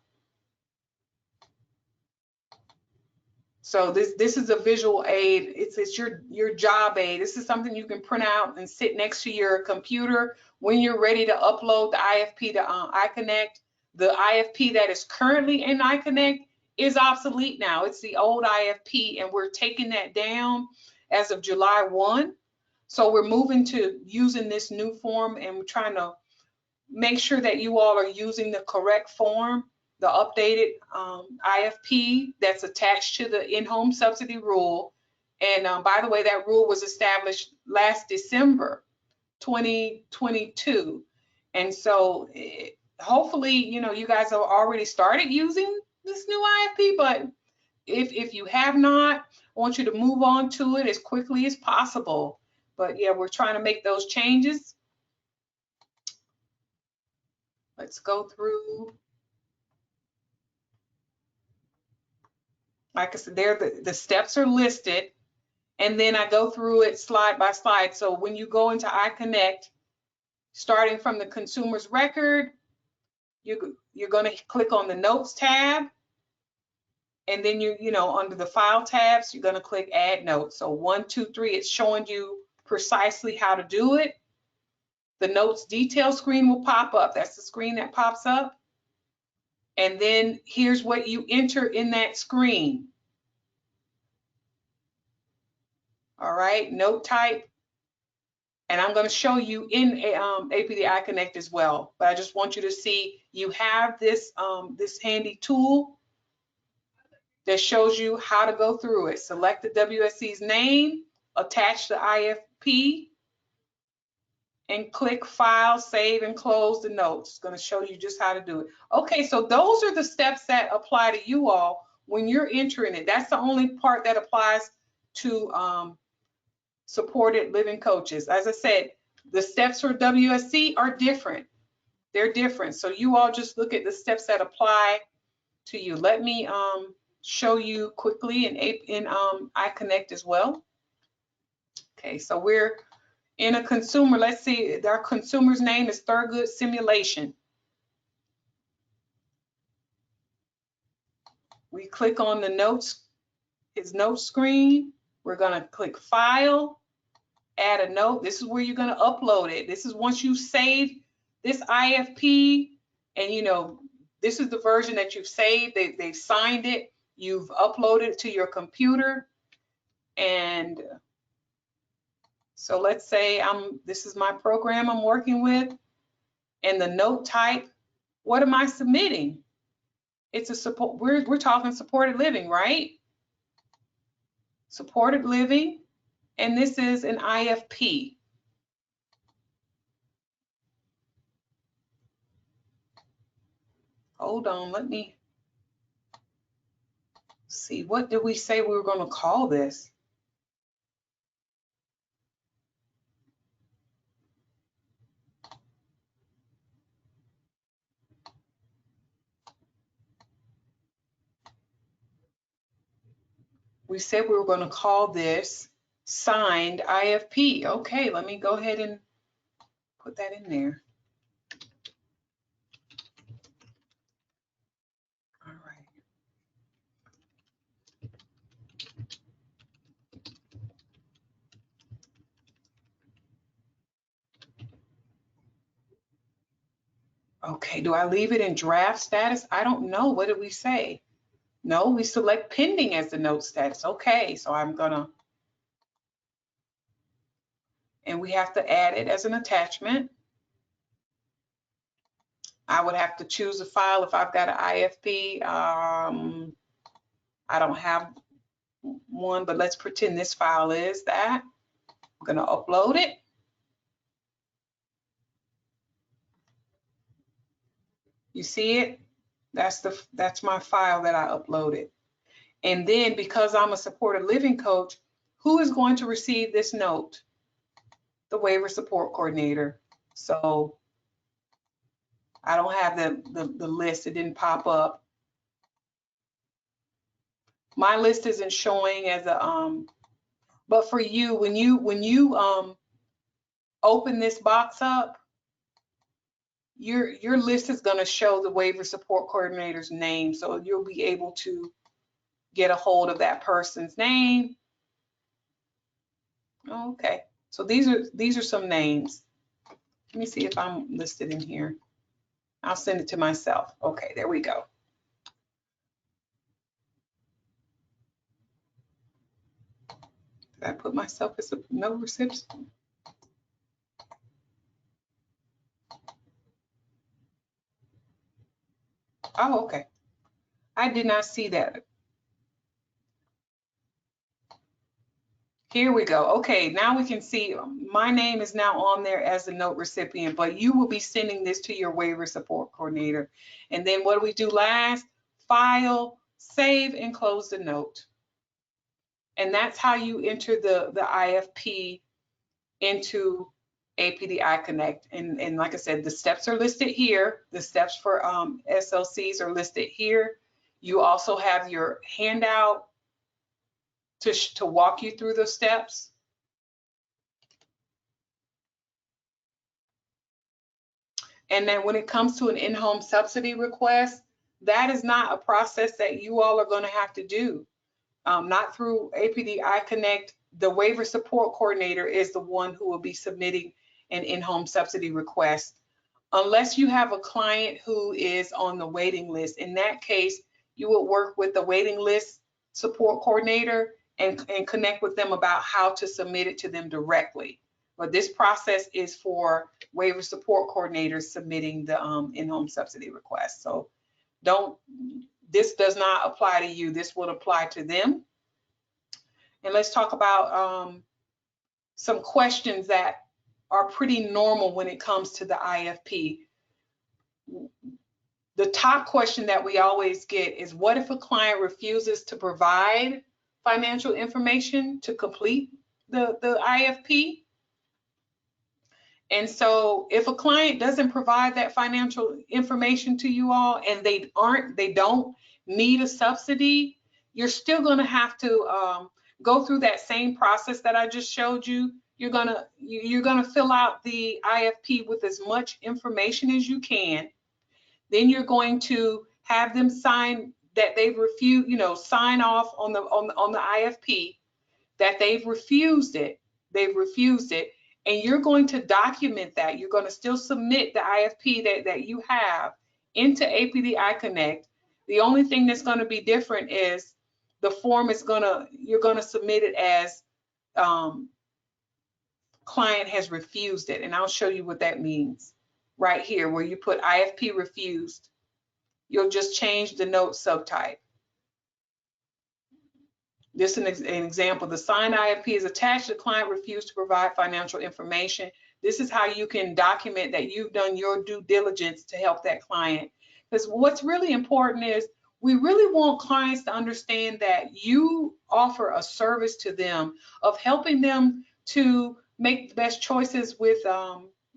So this is a visual aid. It's your job aid. This is something you can print out and sit next to your computer when you're ready to upload the IFP to iConnect. The IFP that is currently in iConnect is obsolete now. It's the old IFP, and we're taking that down as of July 1. So we're moving to using this new form, and we're trying to make sure that you all are using the correct form, the updated IFP that's attached to the in-home subsidy rule. And by the way, that rule was established last December 2022. And so hopefully, you know, you guys have already started using this new IFP, but if you have not, I want you to move on to it as quickly as possible. But yeah, we're trying to make those changes. Let's go through. Like I said, there the steps are listed, and then I go through it slide by slide. So when you go into iConnect, starting from the consumer's record, you're going to click on the Notes tab, and then you know, under the File tabs, you're going to click Add Notes. So 1, 2, 3, it's showing you precisely how to do it. The Notes detail screen will pop up. That's the screen that pops up. And then here's what you enter in that screen. All right, note type. And I'm going to show you in APD iConnect as well. But I just want you to see you have this, this handy tool that shows you how to go through it. Select the WSC's name, attach the IFP, and click File, Save, and Close the notes. It's going to show you just how to do it. Okay, so those are the steps that apply to you all when you're entering it. That's the only part that applies to supported living coaches. As I said, the steps for WSC are different. They're different. So you all just look at the steps that apply to you. Let me show you quickly in iConnect as well. Okay, so we're in a consumer. Let's see, our consumer's name is Thurgood Simulation. We click on the notes, his note screen. We're going to click File, Add a Note. This is where you're going to upload it. This is once you save this IFP, and you know, this is the version that you've saved. They've signed it. You've uploaded it to your computer. And so let's say this is my program I'm working with, and the note type, what am I submitting? It's a support, we're talking supported living, right? Supported living, and this is an IFP. Hold on, let me see, what did we say we were going to call this? We said we were going to call this signed IFP. Okay, let me go ahead and put that in there. All right. Okay, do I leave it in draft status? I don't know. What did we say? No, we select pending as the note status. Okay, so I'm gonna, and we have to add it as an attachment. I would have to choose a file if I've got an IFP. I don't have one, but let's pretend this file is that. I'm gonna upload it. You see it? That's my file that I uploaded. And then because I'm a supported living coach, who is going to receive this note? The waiver support coordinator. So I don't have the list. It didn't pop up. My list isn't showing as a but for you, when you open this box up, your list is going to show the waiver support coordinator's name, so you'll be able to get a hold of that person's name. Okay, so these are some names. Let me see if I'm listed in here. I'll send it to myself. Okay, there we go. Did I put myself as a no recipient? Oh, okay. I did not see that. Here we go. Okay, now we can see my name is now on there as the note recipient, but you will be sending this to your waiver support coordinator. And then what do we do last? File, save, and close the note. And that's how you enter the IFP into APD iConnect. And like I said, the steps are listed here. The steps for SLCs are listed here. You also have your handout to walk you through the steps. And then when it comes to an in-home subsidy request, that is not a process that you all are going to have to do. Not through APD iConnect. The waiver support coordinator is the one who will be submitting an in-home subsidy request. Unless you have a client who is on the waiting list. In that case, you will work with the waiting list support coordinator and connect with them about how to submit it to them directly. But this process is for waiver support coordinators submitting the in-home subsidy request. So this does not apply to you. This would apply to them. And let's talk about some questions that are pretty normal when it comes to the IFP. The top question that we always get is, what if a client refuses to provide financial information to complete the IFP? And so if a client doesn't provide that financial information to you all and they don't need a subsidy, you're still going to have to go through that same process that I just showed you. You're gonna fill out the IFP with as much information as you can. Then you're going to have them sign that they've refused, sign off on the IFP that they've refused it. They've refused it. And you're going to document that. You're going to still submit the IFP that you have into APD iConnect. The only thing that's going to be different is the form is you're going to submit it as client has refused it. And I'll show you what that means right here, where you put IFP refused. You'll just change the note subtype. This is an example. The signed IFP is attached. The client refused to provide financial information. This is how you can document that you've done your due diligence to help that client. Because what's really important is we really want clients to understand that you offer a service to them of helping them to make the best choices with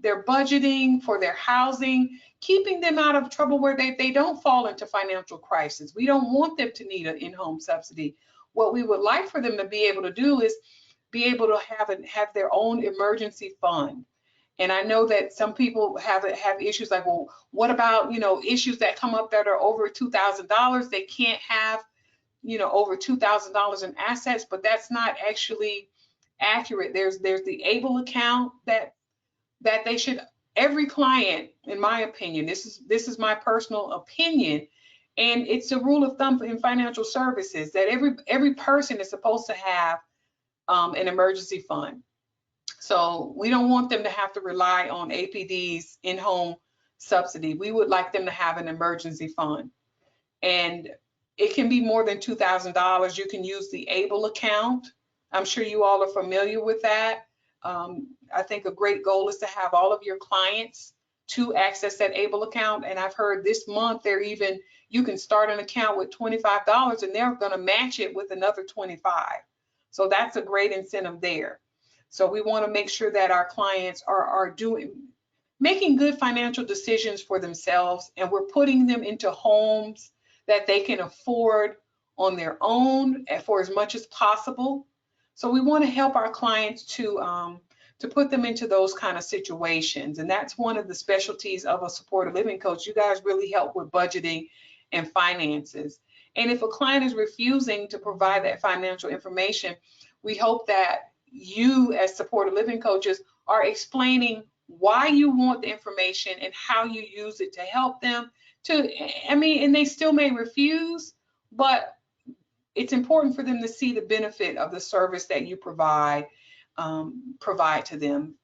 their budgeting for their housing, keeping them out of trouble where they don't fall into financial crisis. We don't want them to need an in-home subsidy. What we would like for them to be able to do is be able to have their own emergency fund. And I know that some people have issues like, well, what about, issues that come up that are over $2,000? They can't have, over $2,000 in assets, but that's not actually accurate. There's the ABLE account that they should, every client, in my opinion, this is my personal opinion, and it's a rule of thumb in financial services that every person is supposed to have an emergency fund. So we don't want them to have to rely on APD's in-home subsidy. We would like them to have an emergency fund. And it can be more than $2,000. You can use the ABLE account. I'm sure you all are familiar with that. I think a great goal is to have all of your clients to access that ABLE account. And I've heard this month you can start an account with $25 and they're going to match it with another $25. So that's a great incentive there. So we want to make sure that our clients are making good financial decisions for themselves, and we're putting them into homes that they can afford on their own for as much as possible. So we want to help our clients to put them into those kind of situations. And that's one of the specialties of a supported living coach. You guys really help with budgeting and finances. And if a client is refusing to provide that financial information, we hope that you as supported living coaches are explaining why you want the information and how you use it to help them and they still may refuse, but it's important for them to see the benefit of the service that you provide to them.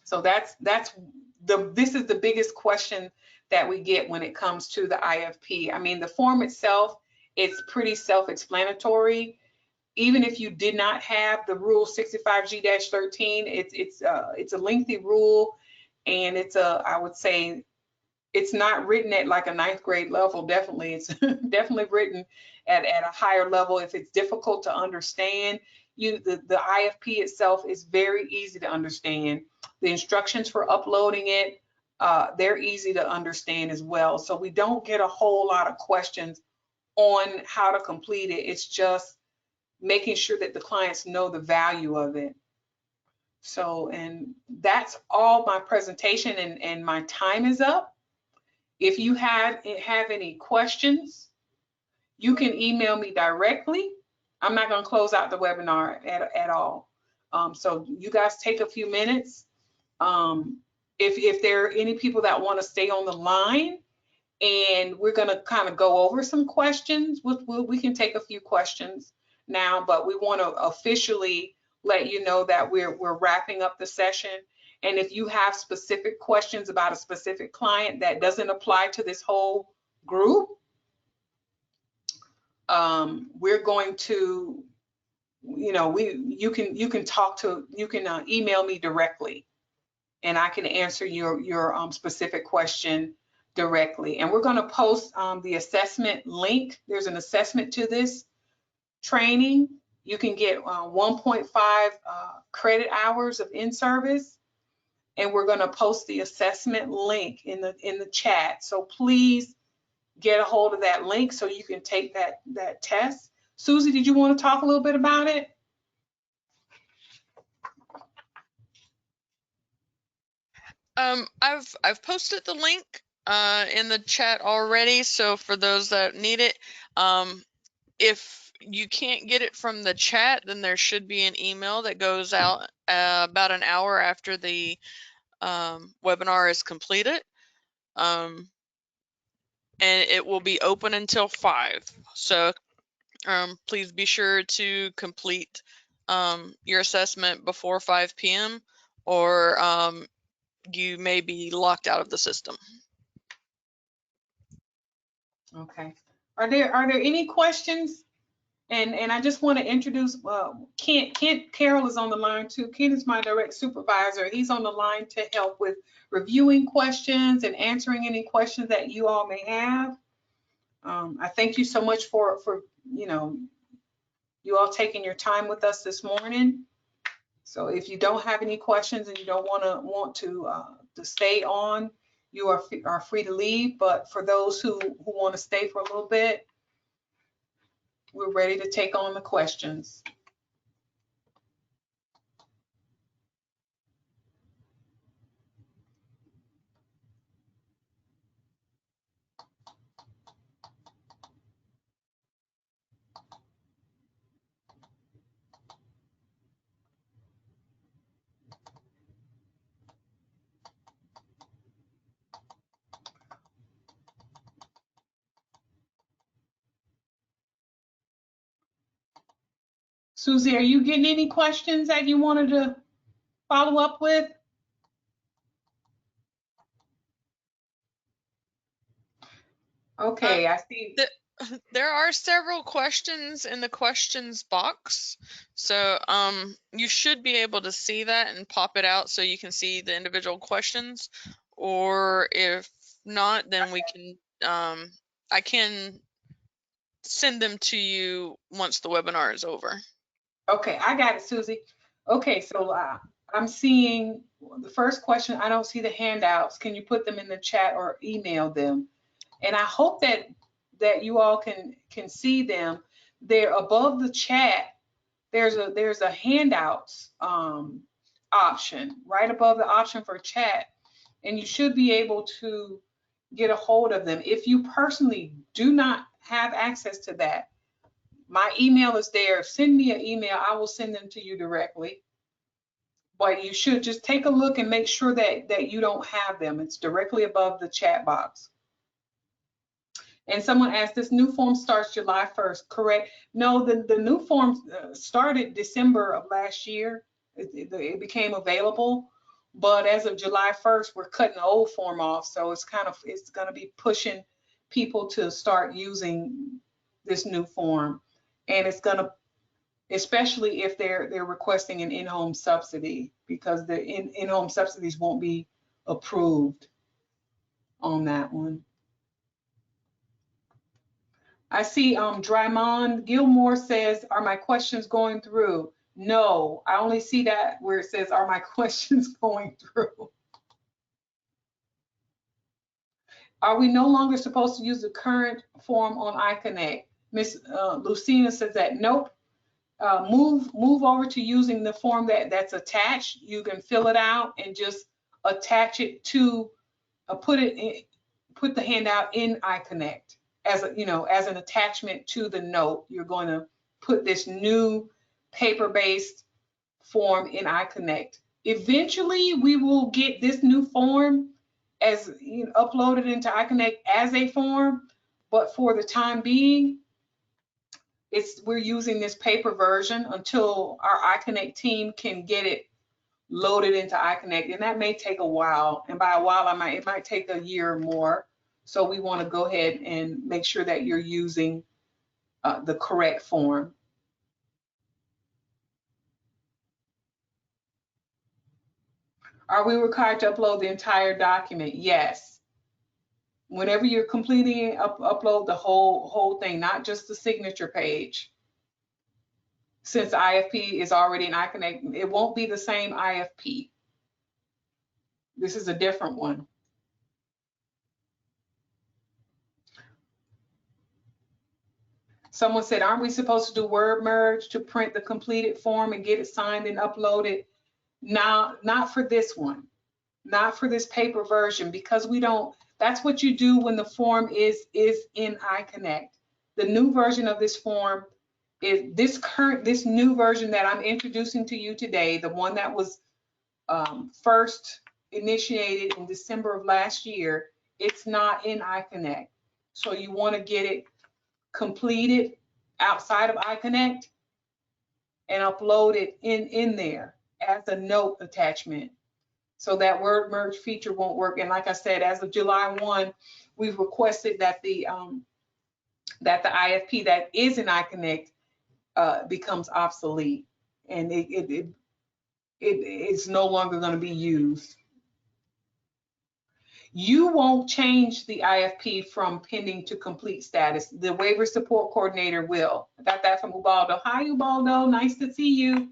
So this is the biggest question that we get when it comes to the IFP. I mean, the form itself, it's pretty self-explanatory. Even if you did not have the rule 65G-13, it's a lengthy rule, and I would say it's not written at like a ninth grade level. Definitely, it's definitely written at a higher level. If it's difficult to understand, the IFP itself is very easy to understand. The instructions for uploading it, they're easy to understand as well. So we don't get a whole lot of questions on how to complete it. It's just making sure that the clients know the value of it. So, and that's all my presentation, and my time is up. If you have any questions, you can email me directly. I'm not going to close out the webinar at all. So you guys take a few minutes. If there are any people that want to stay on the line, and we're going to kind of go over some questions, we can take a few questions now, but we want to officially let you know that we're wrapping up the session. And if you have specific questions about a specific client that doesn't apply to this whole group, we're going to, you can email me directly, and I can answer your specific question directly. And we're going to post the assessment link. There's an assessment to this training. You can get 1.5 credit hours of in-service, and we're going to post the assessment link in the chat. So please get a hold of that link so you can take that test. Susie, did you want to talk a little bit about it? I've posted the link in the chat already, so for those that need it, if you can't get it from the chat, then there should be an email that goes out about an hour after the webinar is completed, and it will be open until 5. So please be sure to complete your assessment before 5 p.m. or you may be locked out of the system. Okay. Are there any questions? And I just want to introduce Kent Carroll is on the line too. Kent is my direct supervisor. He's on the line to help with reviewing questions and answering any questions that you all may have. I thank you so much for you all taking your time with us this morning. So if you don't have any questions and you don't want to stay on, you are free to leave. But for those who want to stay for a little bit, we're ready to take on the questions. Susie, are you getting any questions that you wanted to follow up with? Okay, I see. There are several questions in the questions box. So you should be able to see that and pop it out so you can see the individual questions. Or if not, then we can I can send them to you once the webinar is over. Okay, I got it, Susie. Okay, so I'm seeing the first question. I don't see the handouts. Can you put them in the chat or email them? And I hope that you all can see them. They're above the chat. There's a handouts option right above the option for chat, and you should be able to get a hold of them. If you personally do not have access to that, my email is there. Send me an email. I will send them to you directly. But you should just take a look and make sure that you don't have them. It's directly above the chat box. And someone asked, this new form starts July 1st, correct? No, the new form started December of last year. It became available, But as of July 1st, we're cutting the old form off. So it's going to be pushing people to start using this new form. And it's going to, especially if they're requesting an in-home subsidy, because the in-home subsidies won't be approved on that one. I see Drymond Gilmore says, are my questions going through? No, I only see that where it says, are my questions going through? Are we no longer supposed to use the current form on iConnect? Miss Lucina says that nope. Move over to using the form that's attached. You can fill it out and just attach it to put the handout in iConnect as as an attachment to the note. You're going to put this new paper-based form in iConnect. Eventually, we will get this new form as uploaded into iConnect as a form, but for the time being, we're using this paper version until our iConnect team can get it loaded into iConnect, and that may take a while. And by a while, it might take a year or more. So we want to go ahead and make sure that you're using the correct form. Are we required to upload the entire document? Yes. Whenever you're completing it, upload the whole thing, not just the signature page. Since IFP is already in iConnect, it won't be the same IFP. This is a different one. Someone said, aren't we supposed to do word merge to print the completed form and get it signed and uploaded? Now, not for this one, not for this paper version, because we don't, that's what you do when the form is in iConnect. The new version of this form is this new version that I'm introducing to you today, the one that was first initiated in December of last year. It's not in iConnect. So you want to get it completed outside of iConnect and upload it in there as a note attachment. So that word merge feature won't work. And like I said, as of July 1, we've requested that the IFP that is in iConnect becomes obsolete, and it's no longer going to be used. You won't change the IFP from pending to complete status. The waiver support coordinator will. I got that from Ubaldo. Hi, Ubaldo. Nice to see you.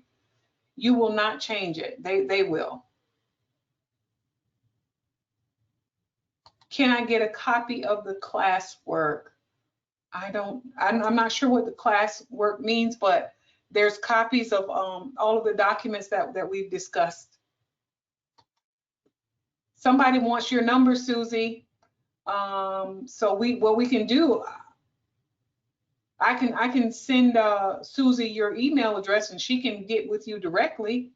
You will not change it. They will. Can I get a copy of the classwork? I'm not sure what the classwork means, but there's copies of all of the documents that we've discussed. Somebody wants your number, Susie. So what we can do, I can send Susie your email address and she can get with you directly.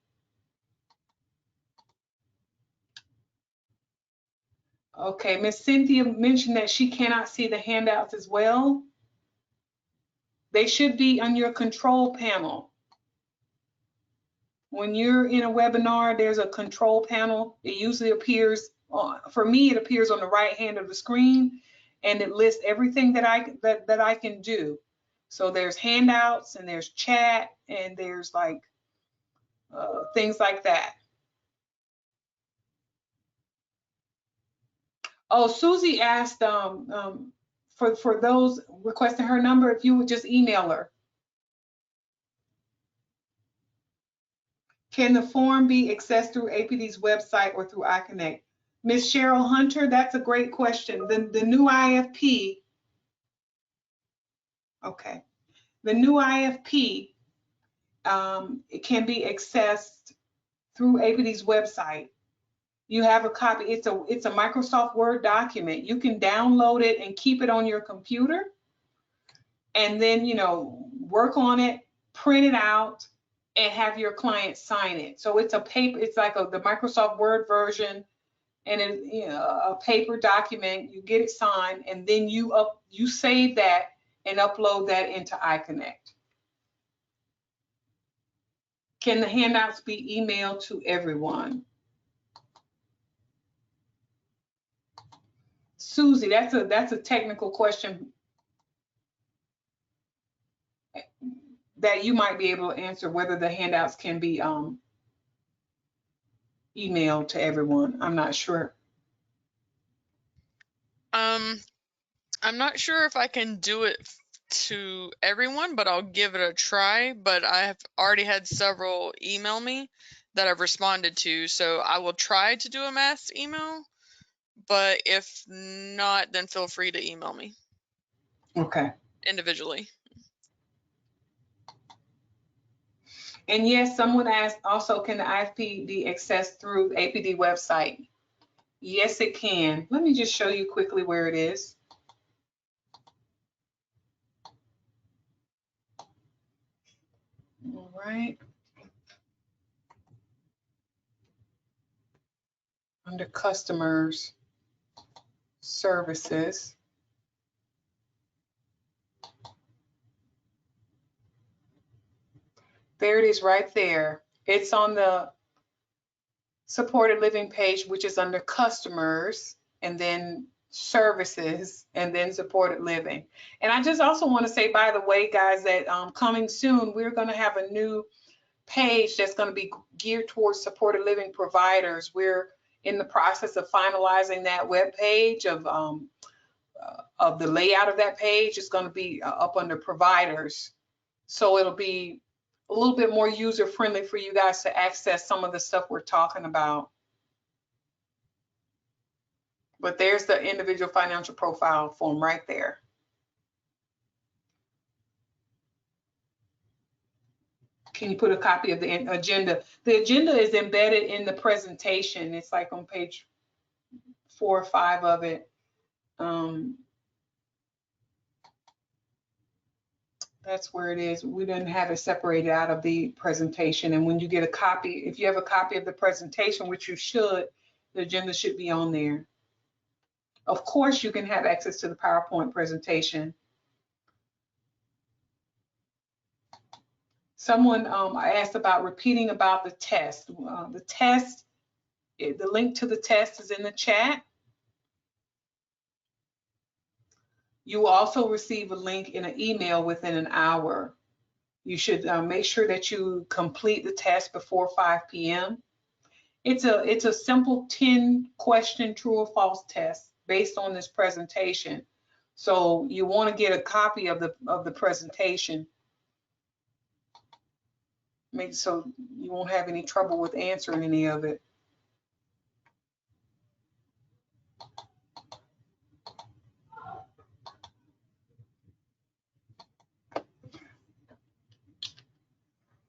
Okay, Miss Cynthia mentioned that she cannot see the handouts as well. They should be on your control panel. When you're in a webinar, there's a control panel. It usually appears, for me, it appears on the right hand of the screen, and it lists everything that I can do. So there's handouts and there's chat and there's like things like that. Oh, Susie asked for those requesting her number, if you would just email her. Can the form be accessed through APD's website or through iConnect? Ms. Cheryl Hunter, that's a great question. The new IFP, okay. The new IFP, it can be accessed through APD's website. You have a copy. It's a Microsoft Word document. You can download it and keep it on your computer, and then work on it, print it out, and have your client sign it. So it's a paper. It's like the Microsoft Word version, and a paper document. You get it signed, and then you save that and upload that into iConnect. Can the handouts be emailed to everyone? Susie, that's a technical question that you might be able to answer, whether the handouts can be emailed to everyone. I'm not sure. I'm not sure if I can do it to everyone, but I'll give it a try. But I have already had several email me that I've responded to, so I will try to do a mass email. But if not, then feel free to email me Okay. individually. And yes, someone asked also, can the IFP be accessed through the APD website? Yes, it can. Let me just show you quickly where it is. All right. Under customers, services. There it is right there. It's on the supported living page, which is under customers, and then services, and then supported living. And I just also want to say, by the way, guys, that coming soon, we're going to have a new page that's going to be geared towards supported living providers. We're in the process of finalizing that web page of the layout of that page. It's going to be up under providers. So it'll be a little bit more user friendly for you guys to access some of the stuff we're talking about. But there's the individual financial profile form right there. Can you put a copy of the agenda? The agenda is embedded in the presentation. It's like on page 4 or 5 of it. That's where it is. We didn't have it separated out of the presentation. And when you get a copy, if you have a copy of the presentation, which you should, the agenda should be on there. Of course, you can have access to the PowerPoint presentation. Someone asked about repeating about the test. The test, the link to the test is in the chat. You will also receive a link in an email within an hour. You should make sure that you complete the test before 5 p.m. It's a simple 10-question true or false test based on this presentation. So you want to get a copy of the presentation, so you won't have any trouble with answering any of it.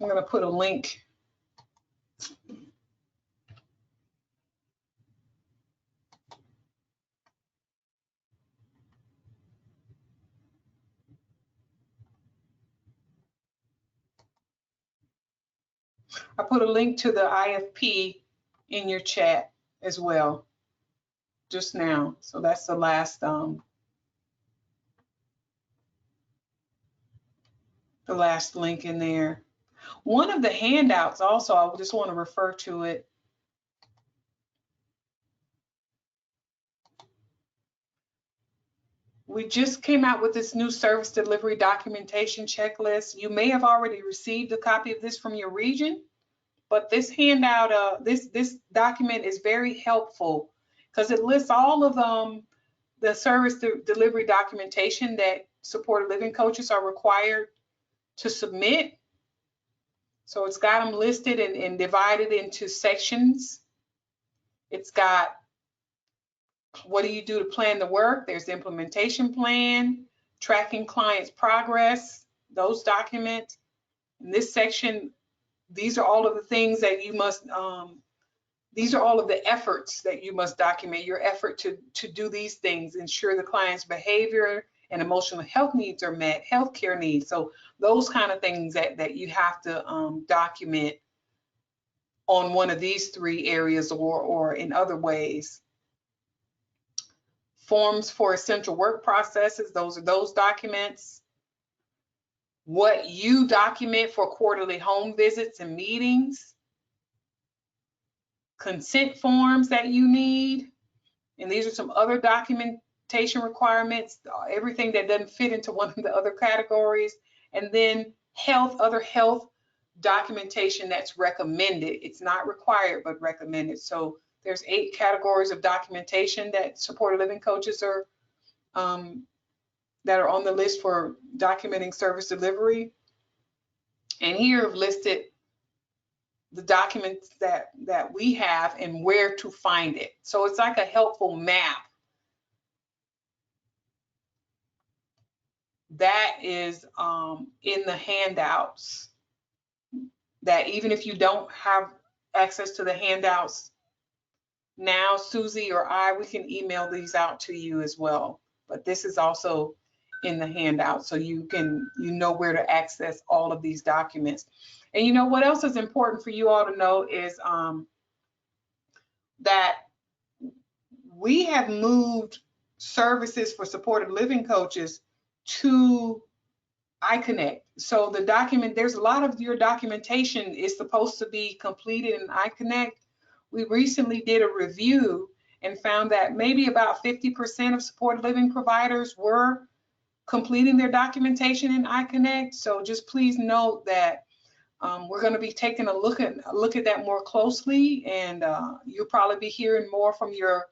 I'm going to put a link. I put a link to the IFP in your chat as well just now. So that's the last link in there. One of the handouts also, I just want to refer to it. We just came out with this new service delivery documentation checklist. You may have already received a copy of this from your region, but this handout, this document is very helpful because it lists all of the service delivery documentation that supported living coaches are required to submit. So it's got them listed and divided into sections. It's got what do you do to plan the work? There's the implementation plan, tracking clients' progress, those documents. In this section, these are all of the things that you must, these are all of the efforts that you must document, your effort to do these things, ensure the client's behavior and emotional health needs are met, healthcare needs. So those kind of things that you have to document on one of these 3 areas or in other ways. Forms for essential work processes, those are those documents. What you document for quarterly home visits and meetings. Consent forms that you need. And these are some other documentation requirements, everything that doesn't fit into one of the other categories, and then other health documentation that's recommended. It's not required, but recommended. So there's 8 categories of documentation that supported living coaches are that are on the list for documenting service delivery. And here I've listed the documents that we have and where to find it. So it's like a helpful map that is in the handouts, that even if you don't have access to the handouts now, Susie or we can email these out to you as well. But this is also in the handout, so you know where to access all of these documents. And you know what else is important for you all to know is that we have moved services for supported living coaches to iConnect. So there's a lot of your documentation is supposed to be completed in iConnect. We recently did a review and found that maybe about 50% of supported living providers were completing their documentation in iConnect. So just please note that we're going to be taking a look at that more closely, and you'll probably be hearing more from your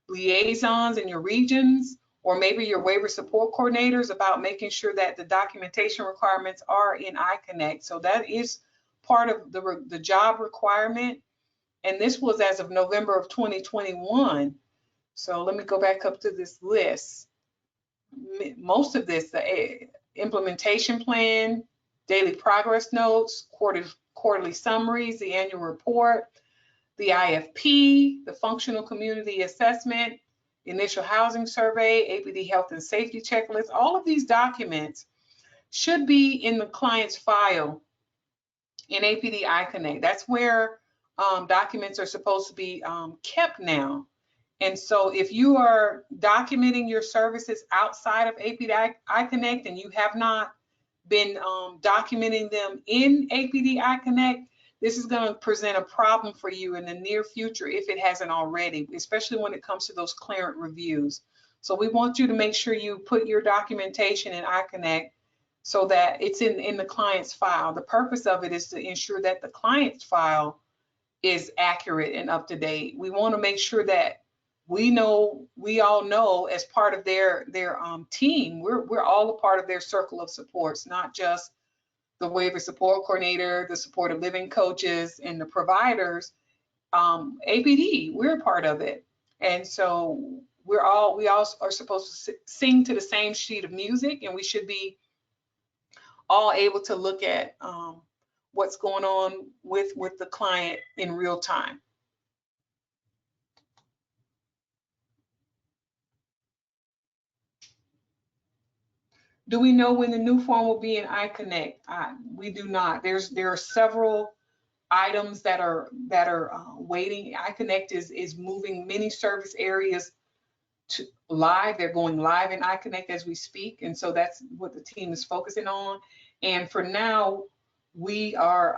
liaisons in your regions, or maybe your waiver support coordinators, about making sure that the documentation requirements are in iConnect. So that is part of the job requirement. And this was as of November of 2021. So let me go back up to this list. Most of this, the implementation plan, daily progress notes, quarterly summaries, the annual report, the IFP, the functional community assessment, initial housing survey, APD health and safety checklist, all of these documents should be in the client's file in APD iConnect. That's where documents are supposed to be kept now. And so if you are documenting your services outside of APD iConnect and you have not been documenting them in APD iConnect, this is going to present a problem for you in the near future if it hasn't already, especially when it comes to those clearance reviews. So we want you to make sure you put your documentation in iConnect so that it's in the client's file. The purpose of it is to ensure that the client's file is accurate and up to date. We want to make sure that we all know as part of their team, we're all a part of their circle of supports, not just the waiver support coordinator, the supportive living coaches, and the providers. APD, we're a part of it. And so we all are supposed to sing to the same sheet of music, and we should be all able to look at what's going on with the client in real time. Do we know when the new form will be in iConnect? We do not. There are several items that are waiting. iConnect is moving many service areas to live. They're going live in iConnect as we speak, and so that's what the team is focusing on. And for now, we are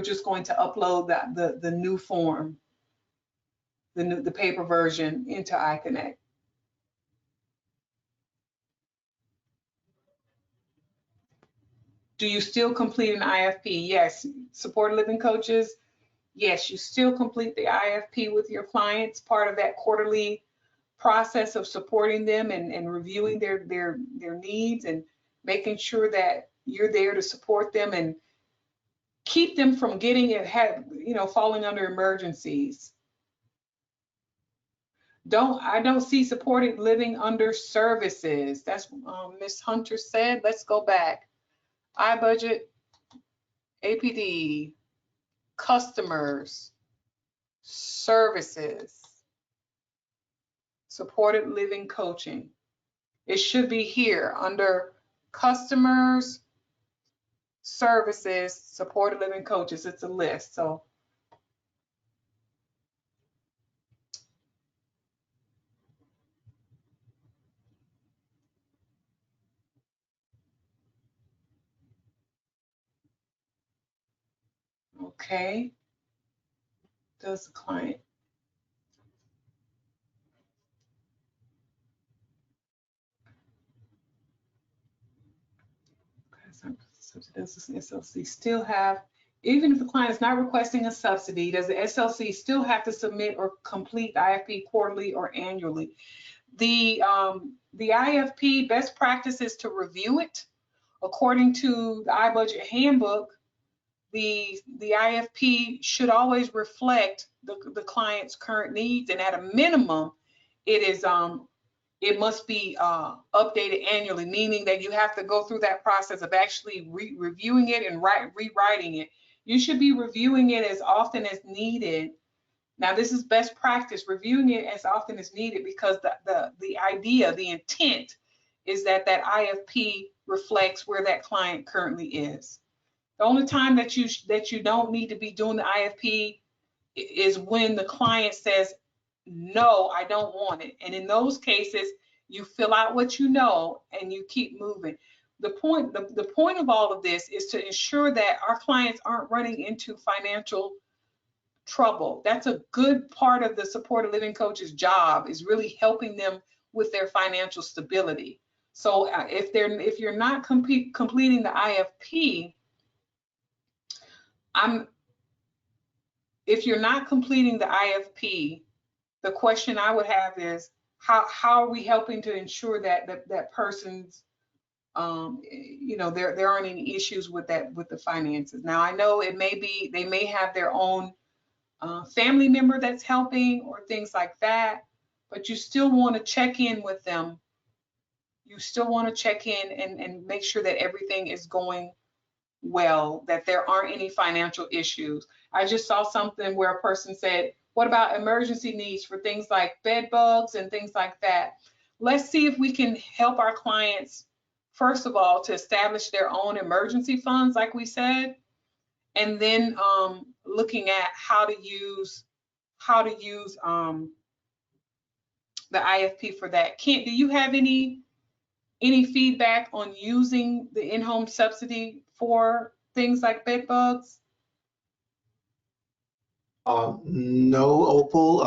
just going to upload the new form, the paper version into iConnect. Do you still complete an IFP? Yes. Supported living coaches, yes, you still complete the IFP with your clients, part of that quarterly process of supporting them and reviewing their needs and making sure that you're there to support them and keep them from getting falling under emergencies. I don't see supported living under services. That's Ms. Hunter said. Let's go back. iBudget, APD, customers, services, supported living coaching. It should be here under customers, services, supported living coaches. It's a list. So okay, does the client Does the SLC still have, even if the client is not requesting a subsidy, does the SLC still have to submit or complete IFP quarterly or annually? The IFP best practice is to review it. According to the iBudget handbook, the IFP should always reflect the client's current needs, and at a minimum, it must be updated annually, meaning that you have to go through that process of actually reviewing it and rewriting it. You should be reviewing it as often as needed. Now, this is best practice, reviewing it as often as needed, because the idea, the intent is that IFP reflects where that client currently is. The only time that you don't need to be doing the IFP is when the client says, no, I don't want it. And in those cases, you fill out what you know and you keep moving. The point of all of this is to ensure that our clients aren't running into financial trouble. That's a good part of the supported living coach's job, is really helping them with their financial stability. So if you're not completing the IFP, if you're not completing the IFP, the question I would have is, how are we helping to ensure that person's, there aren't any issues with the finances. Now, I know it may be, they may have their own family member that's helping or things like that, but you still want to check in with them. You still want to check in and make sure that everything is going well, that there aren't any financial issues. I just saw something where a person said, what about emergency needs for things like bed bugs and things like that? Let's see if we can help our clients, first of all, to establish their own emergency funds, like we said, and then looking at how to use the IFP for that. Kent, do you have any feedback on using the in-home subsidy for things like bed bugs? No, Opal.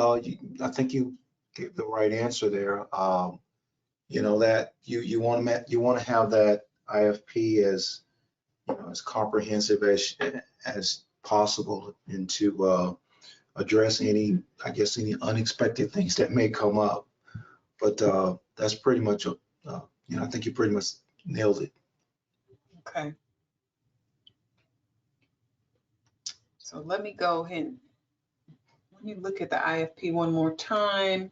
I think you gave the right answer there. That you want to have that IFP as as comprehensive as possible, and to address any unexpected things that may come up. But that's pretty much I think you pretty much nailed it. Okay. So let me go ahead and let me look at the IFP one more time.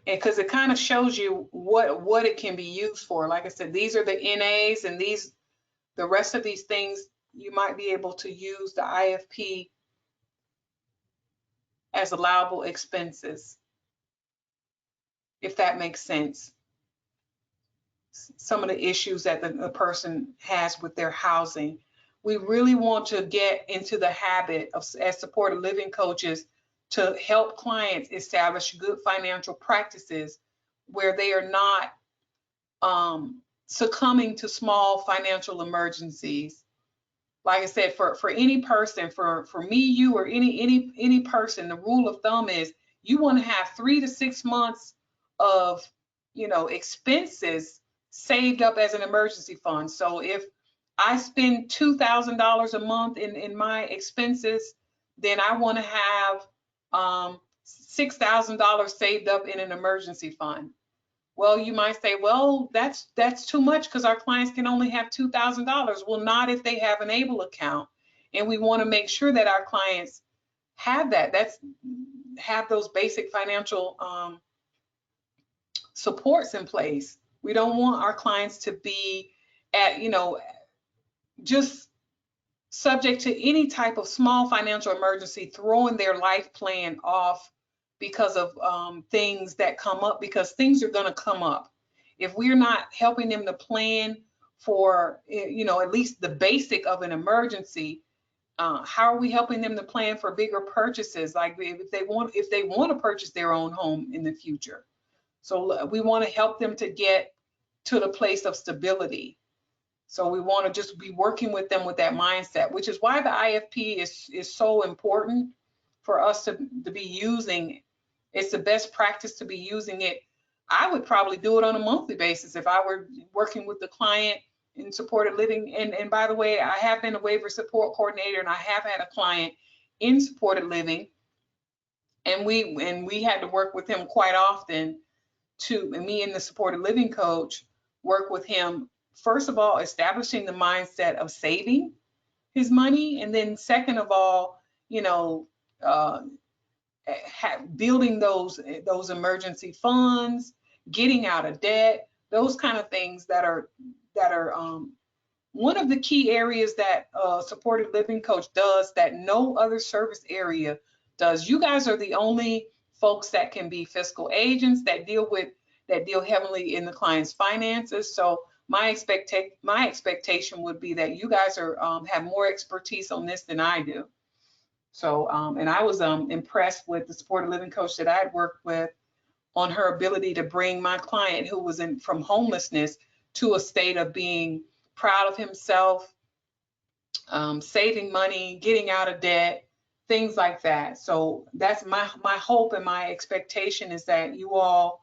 And because it kind of shows you what it can be used for. Like I said, these are the NAs, and the rest of these things, you might be able to use the IFP as allowable expenses, if that makes sense. Some of the issues that the person has with their housing. We really want to get into the habit of, as supported living coaches, to help clients establish good financial practices where they are not succumbing to small financial emergencies. Like I said, for any person, for me, you, or any person, the rule of thumb is you want to have 3 to 6 months of expenses saved up as an emergency fund. So if I spend $2,000 a month in my expenses, then I want to have $6,000 saved up in an emergency fund. Well, you might say, well, that's too much because our clients can only have $2,000. Well, not if they have an ABLE account. And we want to make sure that our clients have that. Have those basic financial supports in place. We don't want our clients to be at, just subject to any type of small financial emergency, throwing their life plan off because of things that come up, because things are going to come up. If we're not helping them to plan for, at least the basic of an emergency, how are we helping them to plan for bigger purchases? Like if they want to purchase their own home in the future. So we want to help them to get to the place of stability. So we want to just be working with them with that mindset, which is why the IFP is so important for us to be using. It's the best practice to be using it I would probably do it on a monthly basis if I were working with the client in supported living. And by the way, I have been a waiver support coordinator, and I have had a client in supported living, and we had to work with him quite often and me and the supported living coach work with him, first of all, establishing the mindset of saving his money, and then second of all, you know, uh, building those emergency funds, getting out of debt, those kind of things that are one of the key areas that supported living coach does that no other service area does. You guys are the only folks that can be fiscal agents that deal heavily in the client's finances. So my expectation would be that you guys are have more expertise on this than I do. So and I was impressed with the supported living coach that I had worked with on her ability to bring my client who was from homelessness to a state of being proud of himself, saving money, getting out of debt, things like that. So that's my hope and my expectation is that you all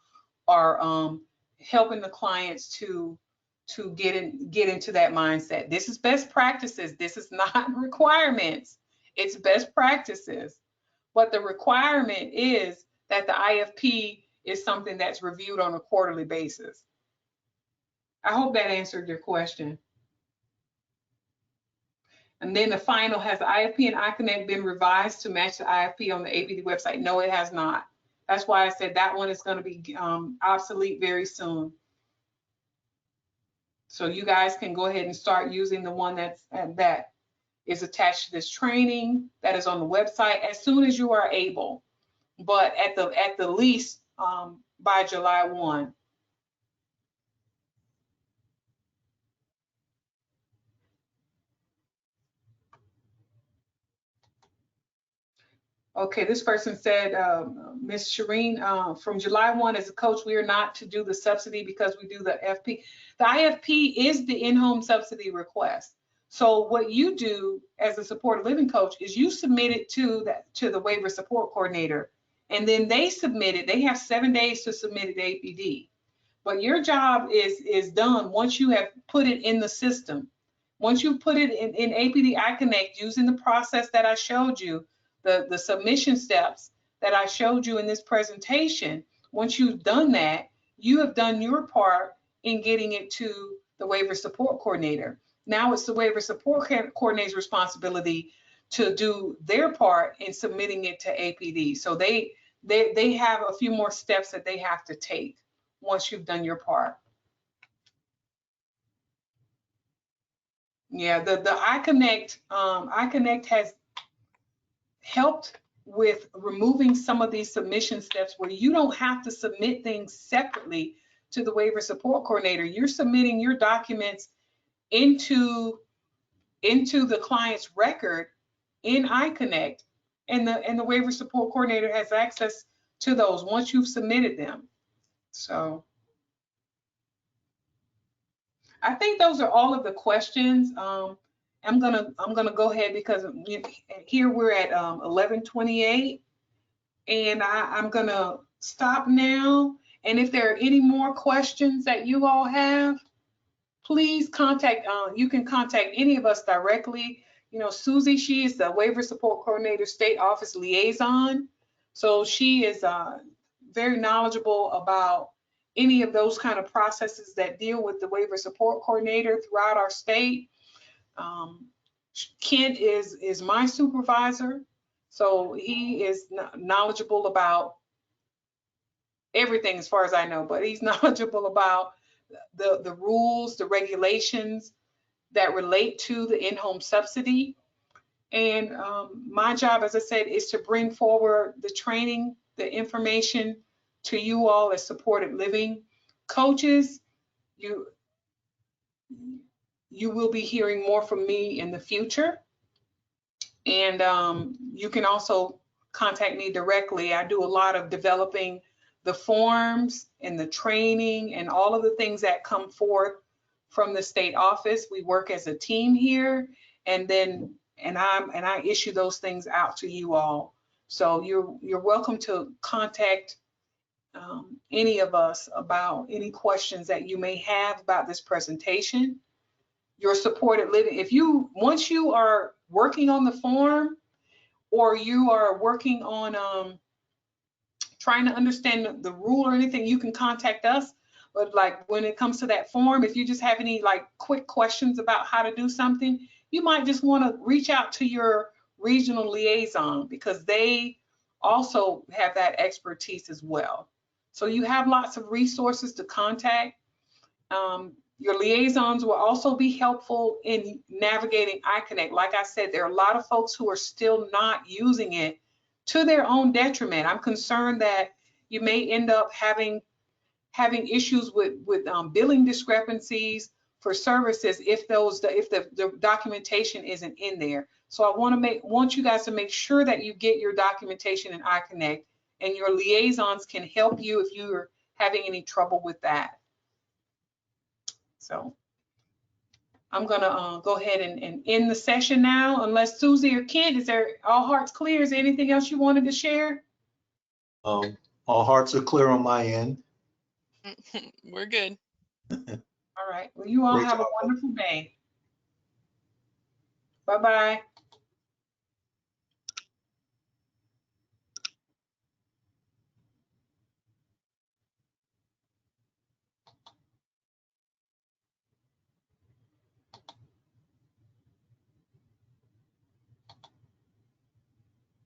are helping the clients to get into that mindset. This is best practices. This is not requirements. It's best practices. But the requirement is that the IFP is something that's reviewed on a quarterly basis. I hope that answered your question. And then the final, has the IFP and iConnect been revised to match the IFP on the ABD website? No, it has not. That's why I said that one is going to be obsolete very soon. So you guys can go ahead and start using the one that is attached to this training that is on the website as soon as you are able, but at the least by July 1. Okay, this person said, Ms. Shireen, from July 1 as a coach, we are not to do the subsidy because we do the FP. The IFP is the in-home subsidy request. So what you do as a supported living coach is you submit it to the waiver support coordinator, and then they submit it. They have 7 days to submit it to APD. But your job is done once you have put it in the system. Once you put it in APD iConnect using the process that I showed you, the submission steps that I showed you in this presentation, once you've done that, you have done your part in getting it to the waiver support coordinator. Now it's the waiver support coordinator's responsibility to do their part in submitting it to APD. So they have a few more steps that they have to take once you've done your part. Yeah, the iConnect has helped with removing some of these submission steps where you don't have to submit things separately to the waiver support coordinator. You're submitting your documents into the client's record in iConnect, and the waiver support coordinator has access to those once you've submitted them. So I think those are all of the questions. I'm gonna go ahead because here we're at 11:28, and I'm gonna stop now. And if there are any more questions that you all have, please contact. You can contact any of us directly. You know, Susie, she is the waiver support coordinator, state office liaison, so she is very knowledgeable about any of those kind of processes that deal with the waiver support coordinator throughout our state. Kent is my supervisor, so he is knowledgeable about everything as far as I know, but he's knowledgeable about the rules, the regulations that relate to the in-home subsidy. And my job, as I said, is to bring forward the training, the information to you all as supported living coaches. You will be hearing more from me in the future. And you can also contact me directly. I do a lot of developing the forms and the training and all of the things that come forth from the state office. We work as a team here, and I issue those things out to you all. So you're welcome to contact any of us about any questions that you may have about this presentation. Your supported living, once you are working on the form, or you are working on trying to understand the rule or anything, you can contact us. But like when it comes to that form, if you just have any like quick questions about how to do something, you might just want to reach out to your regional liaison, because they also have that expertise as well. So you have lots of resources to contact. Your liaisons will also be helpful in navigating iConnect. Like I said, there are a lot of folks who are still not using it, to their own detriment. I'm concerned that you may end up having issues with billing discrepancies for services if the documentation isn't in there. So I want you guys to make sure that you get your documentation in iConnect, and your liaisons can help you if you're having any trouble with that. So I'm gonna go ahead and end the session now, unless Susie or Kent, is there all hearts clear? Is there anything else you wanted to share? All hearts are clear on my end. We're good. All right. Well, you all Great have a job. wonderful day. Bye-bye.